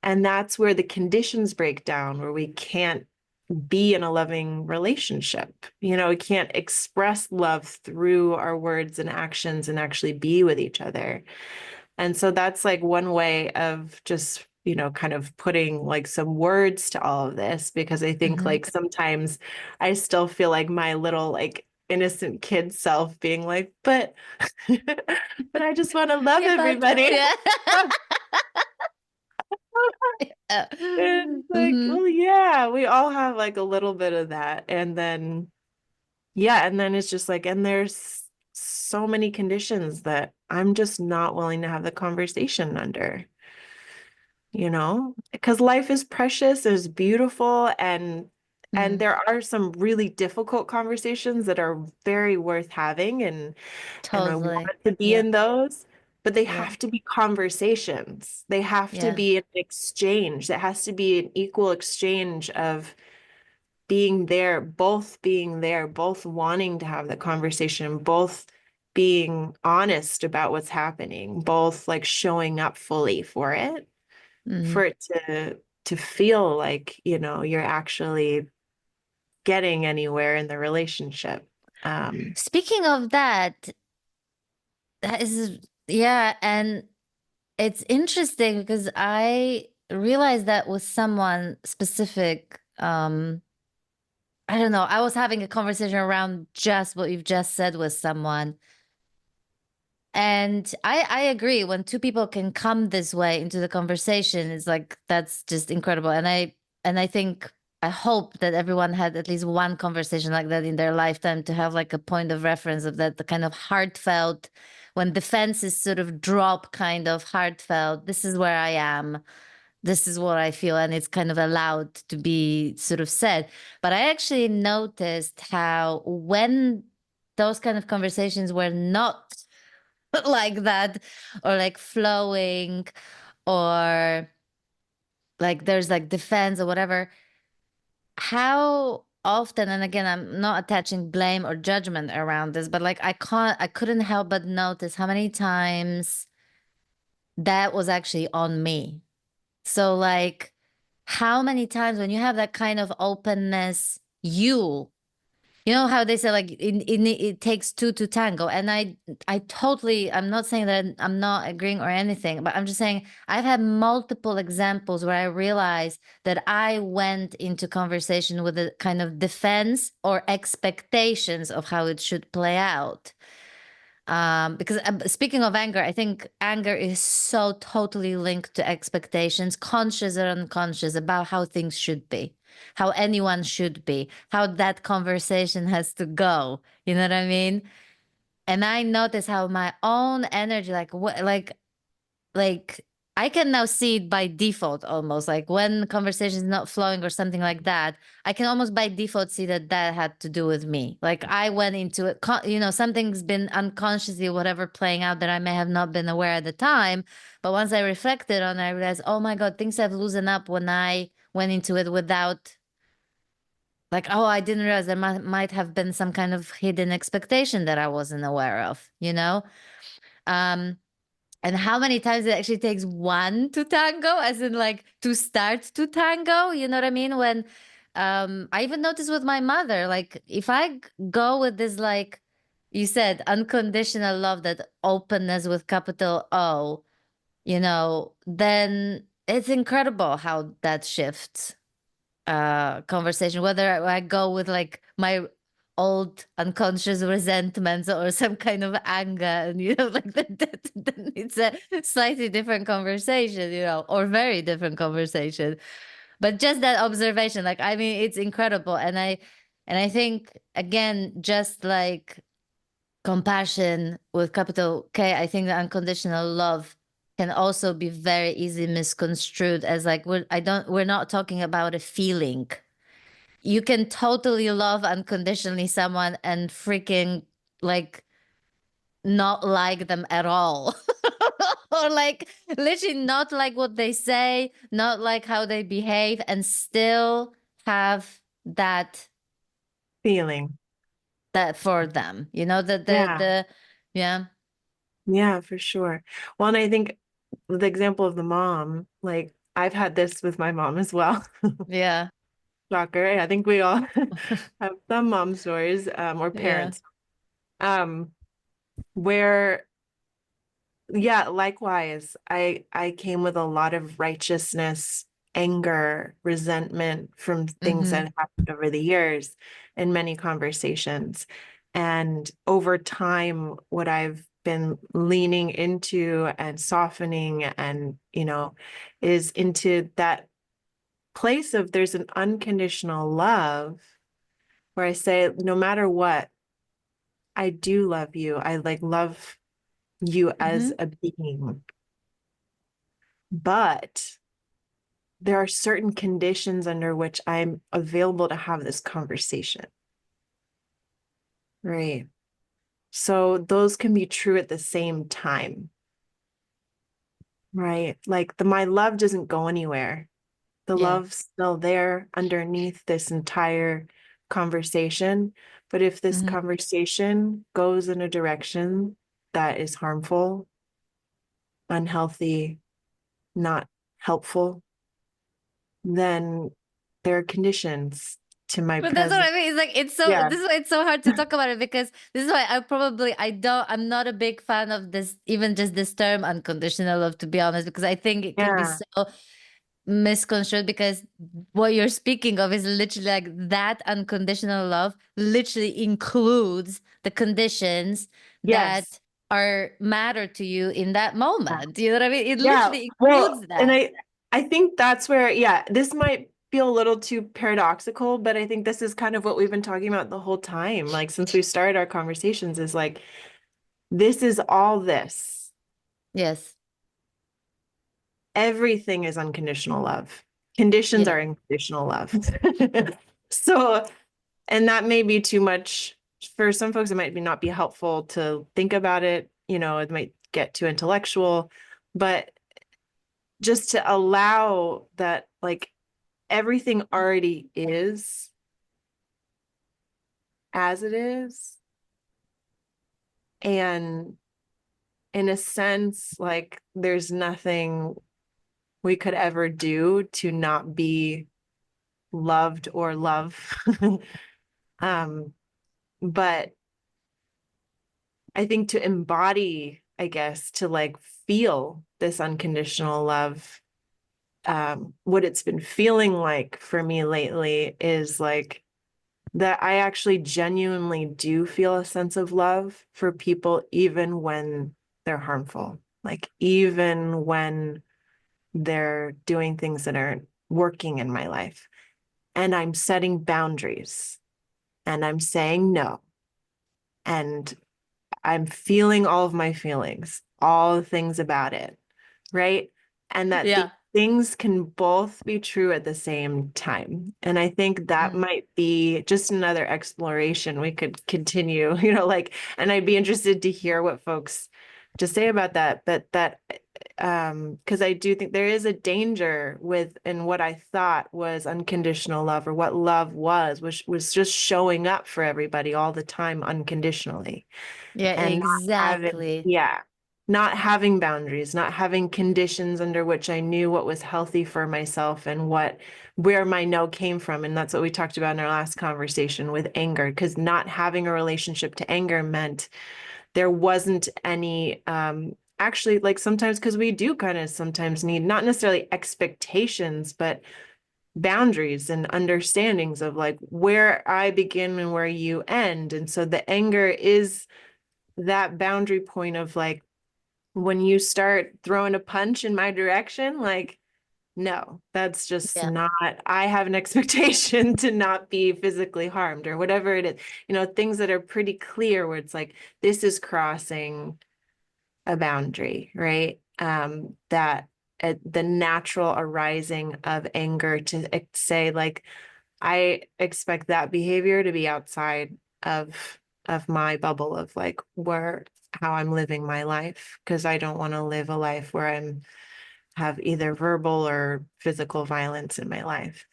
And that's where the conditions break down, where we can't be in a loving relationship. We can't express love through our words and actions and actually be with each other. And so that's like one way of just, kind of putting like some words to all of this, because I think Hmm. like sometimes I still feel like my little like innocent kid self being like, but but I just want to love Yeah, but everybody. yeah. It's like, Hmm. well, yeah, we all have like a little bit of that. And then, yeah, and then it's just like, and there's so many conditions that I'm just not willing to have the conversation under, because life is precious, it's beautiful, and Mm. there are some really difficult conversations that are very worth having, and I want Totally. to be Yeah. in those, but they Yeah. have to be conversations. They have to Yeah. be an exchange. It has to be an equal exchange of being there, both wanting to have the conversation, both being honest about what's happening, both like showing up fully for it, Mm. for it to feel like, you're actually getting anywhere in the relationship. Speaking of that, that is, yeah, and it's interesting because I realized that with someone specific, I don't know, I was having a conversation around just what you've just said with someone. And I agree when two people can come this way into the conversation, it's like that's just incredible. And I think I hope that everyone had at least one conversation like that in their lifetime to have like a point of reference of that, the kind of heartfelt, when defenses sort of drop, kind of heartfelt, this is where I am, this is what I feel, and it's kind of allowed to be sort of said. But I actually noticed how when those kind of conversations were not like that, or like flowing, or like there's like defense or whatever, how often, and again, I'm not attaching blame or judgment around this, but like I couldn't help but notice how many times that was actually on me. So like how many times when you have that kind of openness, you know how they say like it takes two to tango, and I totally, I'm not saying that I'm not agreeing or anything, but I'm just saying I've had multiple examples where I realized that I went into conversation with a kind of defense or expectations of how it should play out. Because speaking of anger, I think anger is so totally linked to expectations, conscious or unconscious, about how things should be, how anyone should be, how that conversation has to go. You know what I mean? And I notice how my own energy, like what, like I can now see it by default almost, like when conversation is not flowing or something like that, I can almost by default see that that had to do with me. Like I went into it, something's been unconsciously whatever playing out that I may have not been aware at the time, but once I reflected on it, I realized, oh my God, things have loosened up when I went into it without, like, oh, I didn't realize there might have been some kind of hidden expectation that I wasn't aware of, you know? Um, and how many times it actually takes one to tango, as in like to start to tango, you know what I mean? When I even noticed with my mother, like if I go with this, like you said, unconditional love, that openness with capital O, then it's incredible how that shifts conversation, whether I go with like my old unconscious resentments or some kind of anger, and like that it's a slightly different conversation, or very different conversation. But just that observation, like I mean, it's incredible. And I think again, just like compassion with capital K, I think the unconditional love can also be very easily misconstrued as like we're not talking about a feeling. You can totally love unconditionally someone and freaking like not like them at all. Or like literally not like what they say, not like how they behave, and still have Feeling. that for them. You know, Yeah. yeah. Yeah, for sure. Well, and I think the example of the mom, like I've had this with my mom as well. Yeah. Shocker. I think we all have some mom stories, or Yeah. parents, where yeah, likewise, I came with a lot of righteousness, anger, resentment from things Mm-hmm. that happened over the years in many conversations. And over time, what I've been leaning into and softening and, is into that place of there's an unconditional love where I say, no matter what, I do love you. I like love you as Mm-hmm. a being. But there are certain conditions under which I'm available to have this conversation. Right. So those can be true at the same time. Right. Like my love doesn't go anywhere. The Yeah. love's still there underneath this entire conversation. But if this Mm-hmm. conversation goes in a direction that is harmful, unhealthy, not helpful, then there are conditions to my But that's what presence. I mean. It's like Yeah. this is why it's so hard to talk about it, because this is why I'm not a big fan of this, even just this term unconditional love, to be honest, because I think it can be Yeah. so misconstrued, because what you're speaking of is literally like that unconditional love literally includes the conditions Yes. that are matter to you in that moment. You know what I mean? It Yeah. literally Well, includes and that. I think that's where, yeah, this might feel a little too paradoxical, but I think this is kind of what we've been talking about the whole time. Like since we started our conversations is like, this is all this. Yes. Everything is unconditional love. Conditions Yeah. are unconditional love. So, and that may be too much for some folks. It might be not be helpful to think about it. It might get too intellectual, but just to allow that, like everything already is as it is. And in a sense, like there's nothing we could ever do to not be loved or love. um, but I think to embody, I guess, to like feel this unconditional love, what it's been feeling like for me lately is like that I actually genuinely do feel a sense of love for people, even when they're harmful, like even when they're doing things that aren't working in my life. And I'm setting boundaries and I'm saying no. And I'm feeling all of my feelings, all the things about it, right? And that the Yeah. things can both be true at the same time. And I think that Mm. might be just another exploration we could continue, like, and I'd be interested to hear what folks to say about that. But because I do think there is a danger with, and what I thought was unconditional love, or what love was, which was just showing up for everybody all the time unconditionally Yeah, and not having, exactly. yeah, not having boundaries, not having conditions under which I knew what was healthy for myself and where my no came from. And that's what we talked about in our last conversation with anger, because not having a relationship to anger meant there wasn't any, actually, like sometimes, because we do kind of sometimes need not necessarily expectations, but boundaries and understandings of like where I begin and where you end. And so the anger is that boundary point of like, when you start throwing a punch in my direction, like, no, that's just Yeah. not, I have an expectation to not be physically harmed or whatever it is, things that are pretty clear where it's like, this is crossing a boundary, right? That the natural arising of anger to say like, I expect that behavior to be outside of my bubble of like where how I'm living my life because I don't want to live a life where I'm have either verbal or physical violence in my life.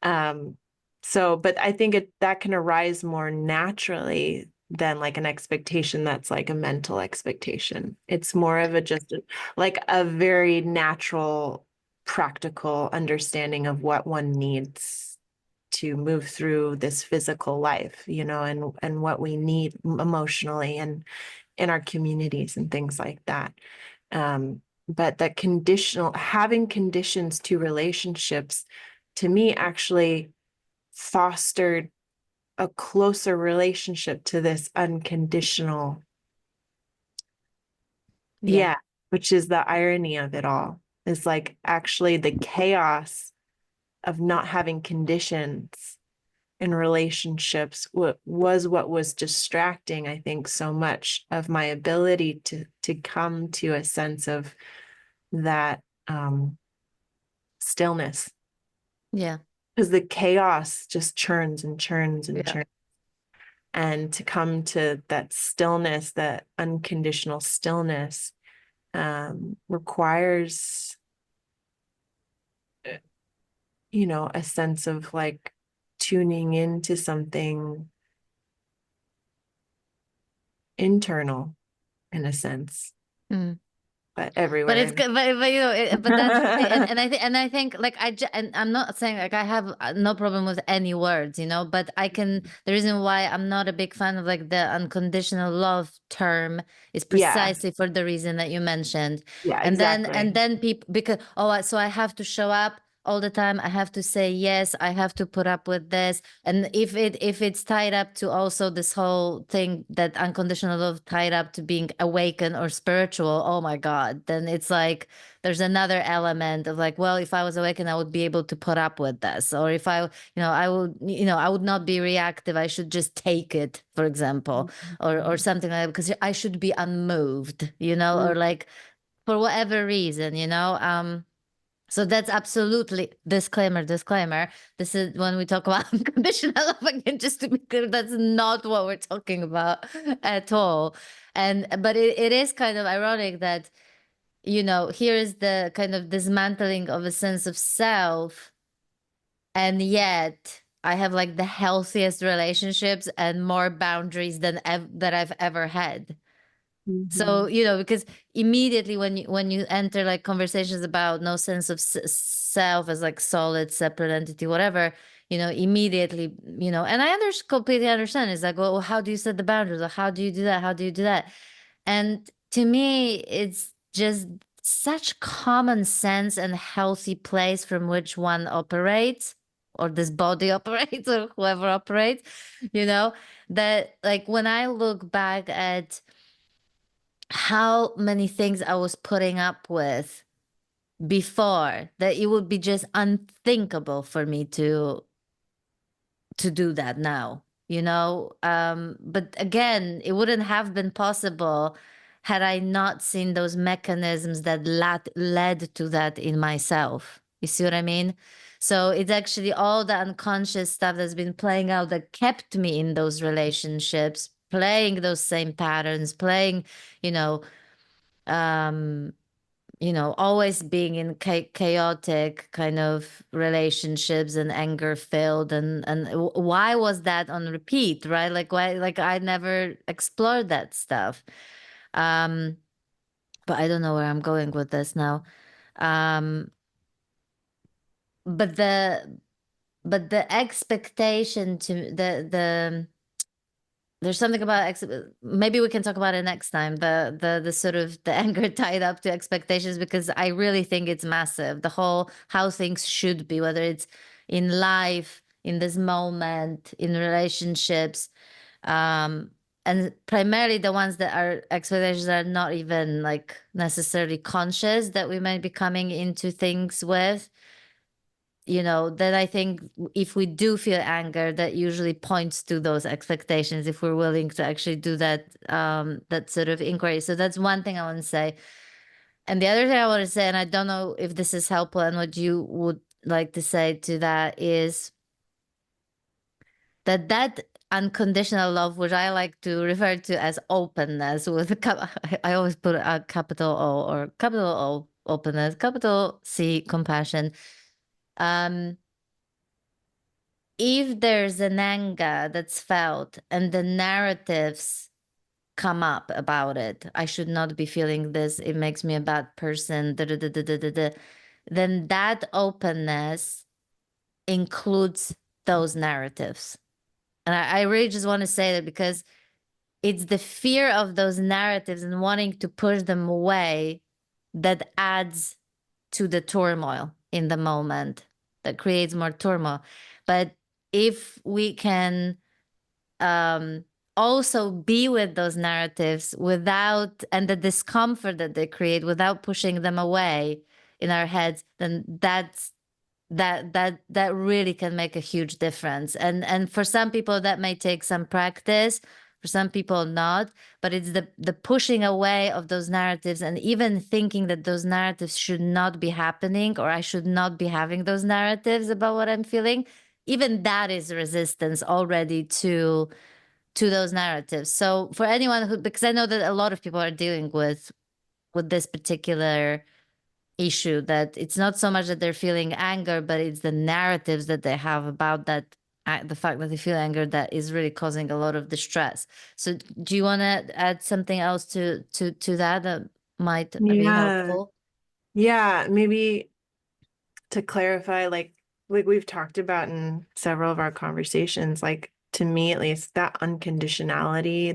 Um, so, but I think that can arise more naturally than like an expectation that's like a mental expectation. It's more of a just like a very natural, practical understanding of what one needs to move through this physical life, and what we need emotionally and in our communities and things like that. But that having conditions to relationships to me actually fostered a closer relationship to this unconditional. Yeah. Yeah, which is the irony of it all. Is like actually the chaos of not having conditions in relationships was what was distracting, I think, so much of my ability to come to a sense of that stillness. Yeah. Because the chaos just churns and churns and Yeah. churns. And to come to that stillness, that unconditional stillness, requires, a sense of like tuning into something internal in a sense, Mm. but But it's everywhere. good, but but that's the thing, and I think like and I'm not saying like I have no problem with any words, but I can. The reason why I'm not a big fan of like the unconditional love term is Yeah, precisely for the reason that you mentioned, yeah, and then people because so I have to show up all the time. I have to say yes. I have to put up with this, and if it's tied up to also this whole thing that unconditional love tied up to being awakened or spiritual, oh my God, then it's like there's another element of like, well, if I was awakened, I would be able to put up with this. Or if I would not be reactive. I should just take it, for example, or something like that, because I should be unmoved, or like for whatever reason, so that's absolutely disclaimer, disclaimer. This is when we talk about unconditional love again, just to be clear, that's not what we're talking about at all. But it is kind of ironic that, here is the kind of dismantling of a sense of self, and yet I have like the healthiest relationships and more boundaries that I've ever had. So, Mhm. because immediately when you enter like conversations about no sense of self as like solid, separate entity, whatever, immediately, and completely understand. It's like, well, how do you set the boundaries? Or how do you do that? How do you do that? And to me, it's just such common sense and healthy place from which one operates, or this body operates, or whoever operates, that like when I look back at how many things I was putting up with before, that it would be just unthinkable for me to do that now, but again, it wouldn't have been possible had I not seen those mechanisms that led to that in myself. You see what I mean? So it's actually all the unconscious stuff that's been playing out that kept me in those relationships, playing those same patterns, playing, you know um always being in chaotic kind of relationships and anger filled, and why was that on repeat, right? Like why, like I never explored that stuff. um but I don't know where I'm going with this now. um but the expectation to the there's something about maybe we can talk about it next time. The sort of the anger tied up to expectations, because I really think it's massive. The whole how things should be, whether it's in life, in this moment, in relationships, um, and primarily the ones that are expectations that are not even like necessarily conscious that we might be coming into things with. Then I think if we do feel anger, that usually points to those expectations, if we're willing to actually do that sort of inquiry. So that's one thing I want to say. And the other thing I want to say, and I don't know if this is helpful and what you would like to say to that, is that unconditional love, which I like to refer to as openness with I always put a capital O or capital O openness, capital C compassion. Um, if there's an anger that's felt and the narratives come up about it, I should not be feeling this, it makes me a bad person, da, da, da, da, da, da, da, then that openness includes those narratives. And I really just want to say that because it's the fear of those narratives and wanting to push them away that adds to the turmoil in the moment, that creates more turmoil. But if we can um, also be with those narratives without, and the discomfort that they create without pushing them away in our heads, then that really can make a huge difference. And for some people that may take some practice, for some people not, but it's the pushing away of those narratives and even thinking that those narratives should not be happening, or I should not be having those narratives about what I'm feeling. Even that is resistance already to those narratives. So for anyone who, because I know that a lot of people are dealing with this particular issue, that it's not so much that they're feeling anger, but it's the narratives that they have about that, the fact that they feel anger, that is really causing a lot of distress. So do you want to add something else to that that might be Yeah. helpful? Yeah, maybe to clarify, like we've talked about in several of our conversations, like to me at least, that unconditionality,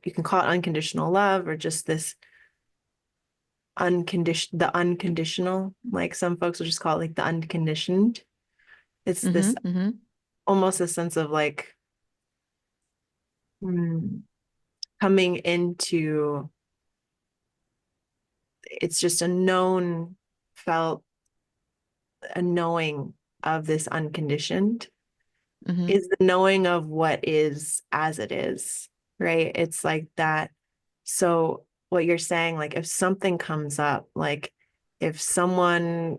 you can call it unconditional love or just this unconditional, like some folks will just call it like the unconditioned. It's this Mm-hmm, mm-hmm, almost a sense of like hmm, coming into, it's just a known, felt, a knowing of this unconditioned mm-hmm. is the knowing of what is as it is, right? It's like that. So what you're saying, like if something comes up, like if someone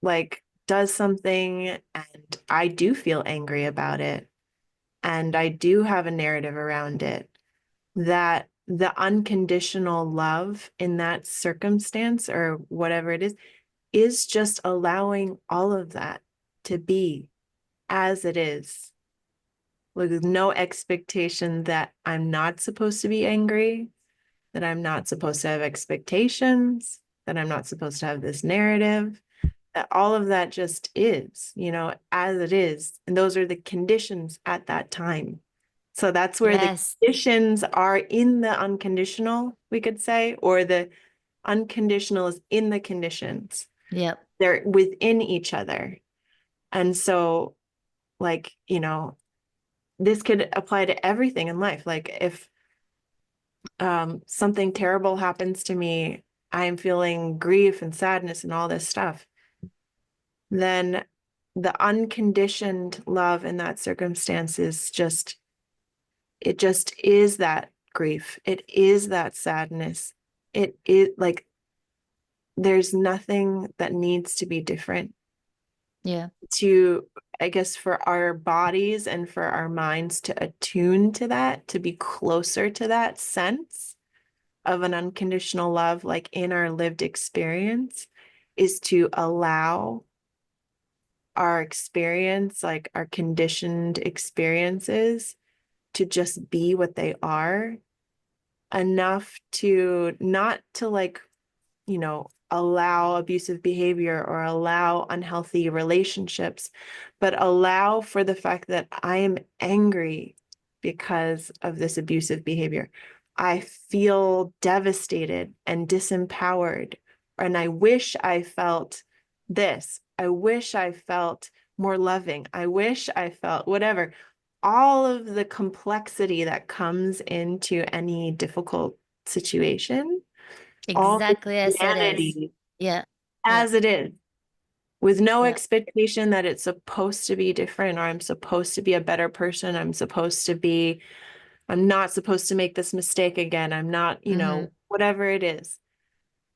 like does something and I do feel angry about it and I do have a narrative around it, that the unconditional love in that circumstance or whatever it is just allowing all of that to be as it is, with no expectation that I'm not supposed to be angry, that I'm not supposed to have expectations, that I'm not supposed to have this narrative, that all of that just is, as it is. And those are the conditions at that time. So that's where the Yes. conditions are in the unconditional, we could say, or the unconditional is in the conditions. Yep. They're within each other. And so, like, this could apply to everything in life. Like if something terrible happens to me, I'm feeling grief and sadness and all this stuff, then the unconditioned love in that circumstance is just, it just is that grief. It is that sadness. It is like there's nothing that needs to be different Yeah. to, I guess, for our bodies and for our minds to attune to that, to be closer to that sense of an unconditional love, like in our lived experience, is to allow our experience, like our conditioned experiences, to just be what they are, enough to not to like, allow abusive behavior or allow unhealthy relationships, but allow for the fact that I am angry because of this abusive behavior. I feel devastated and disempowered, and I wish I felt this. I wish I felt more loving. I wish I felt whatever. All of the complexity that comes into any difficult situation, all the Exactly as it is. humanity Yeah. Yeah. as it is, with no Yeah. expectation that it's supposed to be different or I'm supposed to be a better person. I'm not supposed to make this mistake again. I'm not, Mm-hmm. whatever it is.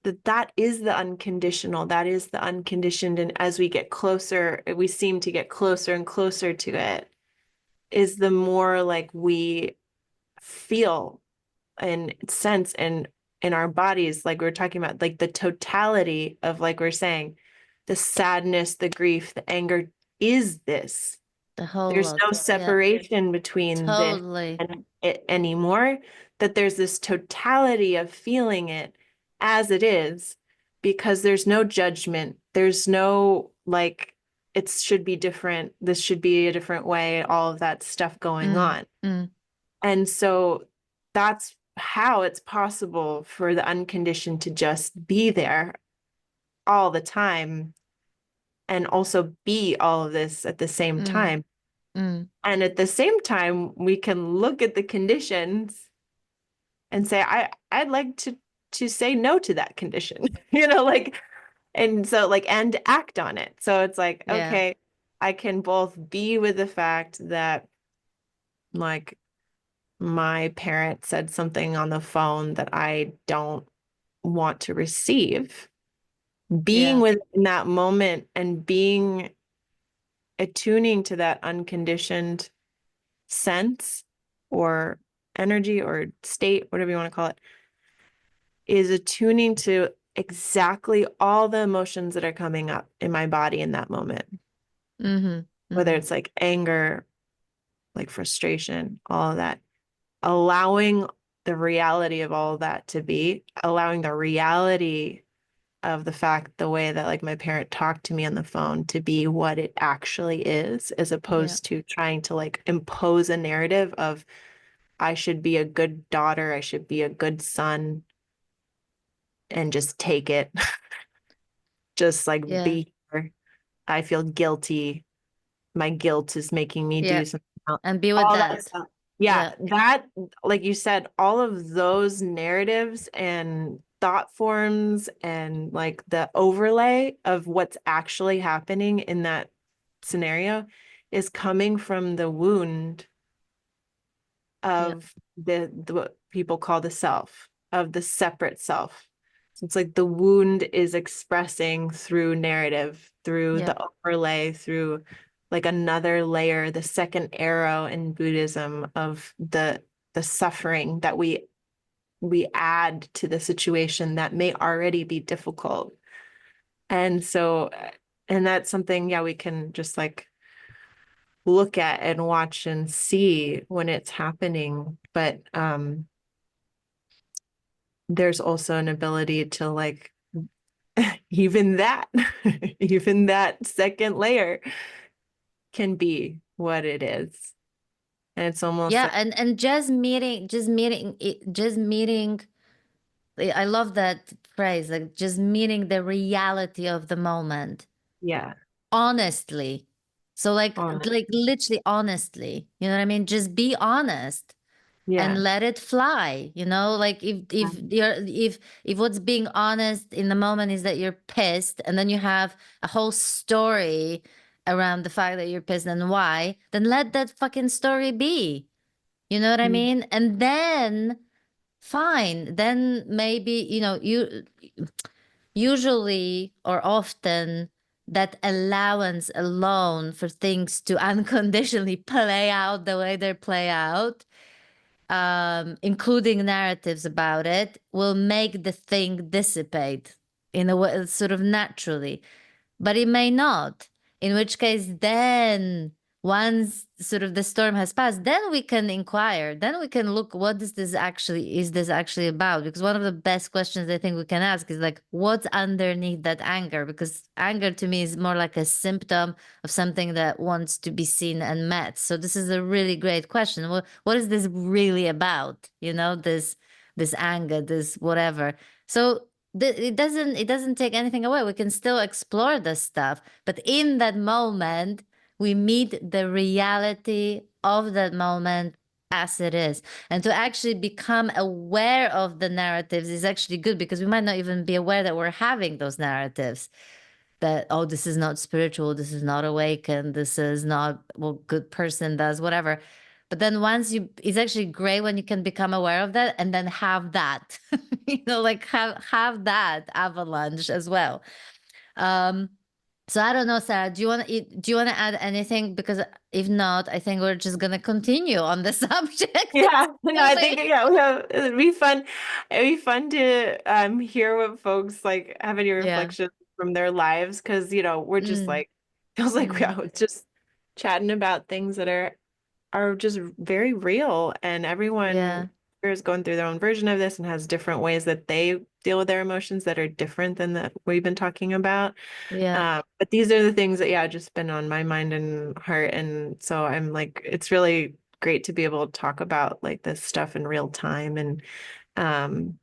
That is the unconditional, that is the unconditioned. And as we get closer, we seem to get closer and closer to it. is the more like we feel and sense and in our bodies, like we are talking about, like the totality of, like we're saying, the sadness, the grief, the anger is this. The whole There's no lot. Yeah. separation between this Totally. and it anymore, that there's this totality of feeling it as it is, because there's no judgment. There's no like, it should be different. This should be a different way, all of that stuff going Mm, on. mm, And so that's how it's possible for the unconditioned to just be there all the time and also be all of this at the same mm, time. mm. And at the same time, we can look at the conditions and say, I'd like to say no to that condition, like, and so like, and act on it. So it's like, Yeah. okay, I can both be with the fact that like my parent said something on the phone that I don't want to receive, being Yeah. with in that moment and being attuning to that unconditioned sense or energy or state, whatever you want to call it, is attuning to exactly all the emotions that are coming up in my body in that moment, Mm-hmm. whether Mm-hmm. it's like anger, like frustration, all of that, allowing the reality of all of that to be, allowing the reality of the fact, the way that like my parent talked to me on the phone to be what it actually is, as Yeah. opposed to trying to like impose a narrative of I should be a good daughter, I should be a good son, and just take it, just like Yeah. be here. I feel guilty. My guilt is making me Yeah. do something else. And be with All that that. stuff. Yeah, Yeah. that, like you said, all of those narratives and thought forms and like the overlay of what's actually happening in that scenario is coming from the wound Yeah. of the what people call the self, of the separate self. So it's like the wound is expressing through narrative, through Yeah. the overlay, through like another layer, the second arrow in Buddhism of the suffering that we add to the situation that may already be difficult. And so, and that's something, yeah, we can just like look at and watch and see when it's happening. But there's also an ability to like even that, even that second layer can be what it is. And it's almost Yeah. like, And just meeting. I love that phrase, like just meeting the reality of the moment yeah, honestly. So on it. like literally honestly, you know what I mean? Just be honest and Yeah. let it fly, like if what's being honest in the moment is that you're pissed and then you have a whole story around the fact that you're pissed and why, then let that fucking story be. You know what I Mm. mean? And then fine, then maybe, you usually or often that allowance alone for things to unconditionally play out the way they play out, including narratives about it, will make the thing dissipate in a way sort of naturally, but it may not. In which case, then once sort of the storm has passed, then we can inquire. Then we can look, what is this actually about? Because one of the best questions I think we can ask is like, what's underneath that anger? Because anger to me is more like a symptom of something that wants to be seen and met. So this is a really great question. What is this really about? This anger, this whatever. So it doesn't take anything away. We can still explore this stuff, but in that moment we meet the reality of that moment as it is. And to actually become aware of the narratives is actually good, because we might not even be aware that we're having those narratives, that, oh, this is not spiritual, this is not awakened, this is not what good person does, whatever. But then once it's actually great when you can become aware of that and then have that, like have that avalanche as well. Um, So I don't know, Sarah, do you want to add anything? Because if not, I think we're just gonna continue on the subject. Yeah, no, I think Silly. yeah, it'd be fun. It'd be fun to hear what folks like have any Yeah. reflections from their lives because we're just Mm, like feels like mm, we're just chatting about things that are just very real, and everyone yeah. is going through their own version of this and has different ways that they deal with their emotions that are different than that we've been talking about. Yeah. But these are the things that, yeah, just been on my mind and heart. And so I'm like, it's really great to be able to talk about like this stuff in real time. And um,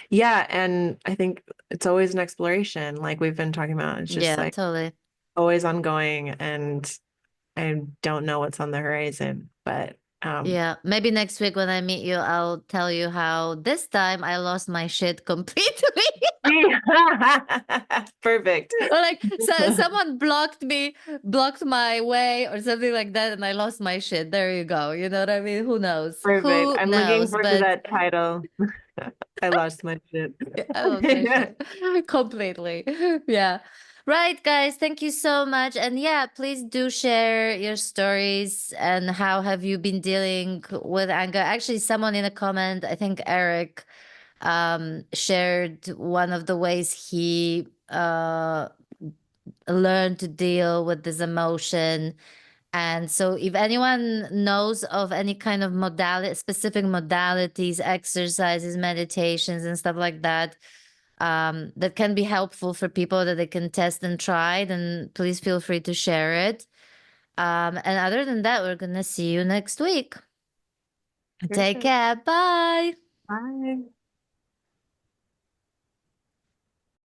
yeah, and I think it's always an exploration, like we've been talking about. It's just Yeah, like totally. always ongoing, and I don't know what's on the horizon, but Yeah. Maybe next week when I meet you, I'll tell you how this time I lost my shit completely. perfect. Or like so someone blocked my way or something like that, and I lost my shit. There you go. You know what I mean? Who knows? Perfect. Who I'm looking knows? forward to But that title. I lost my shit. I lost my shit completely. Yeah. Right, guys. Thank you so much. And yeah, please do share your stories and how have you been dealing with anger. Actually, someone in a comment, I think Eric, shared one of the ways he learned to deal with this emotion. And so if anyone knows of any kind of modality, specific modalities, exercises, meditations, and stuff like that, that can be helpful for people that they can test and try, then please feel free to share it. And other than that, we're gonna see you next week. For Take sure. care. Bye. Bye.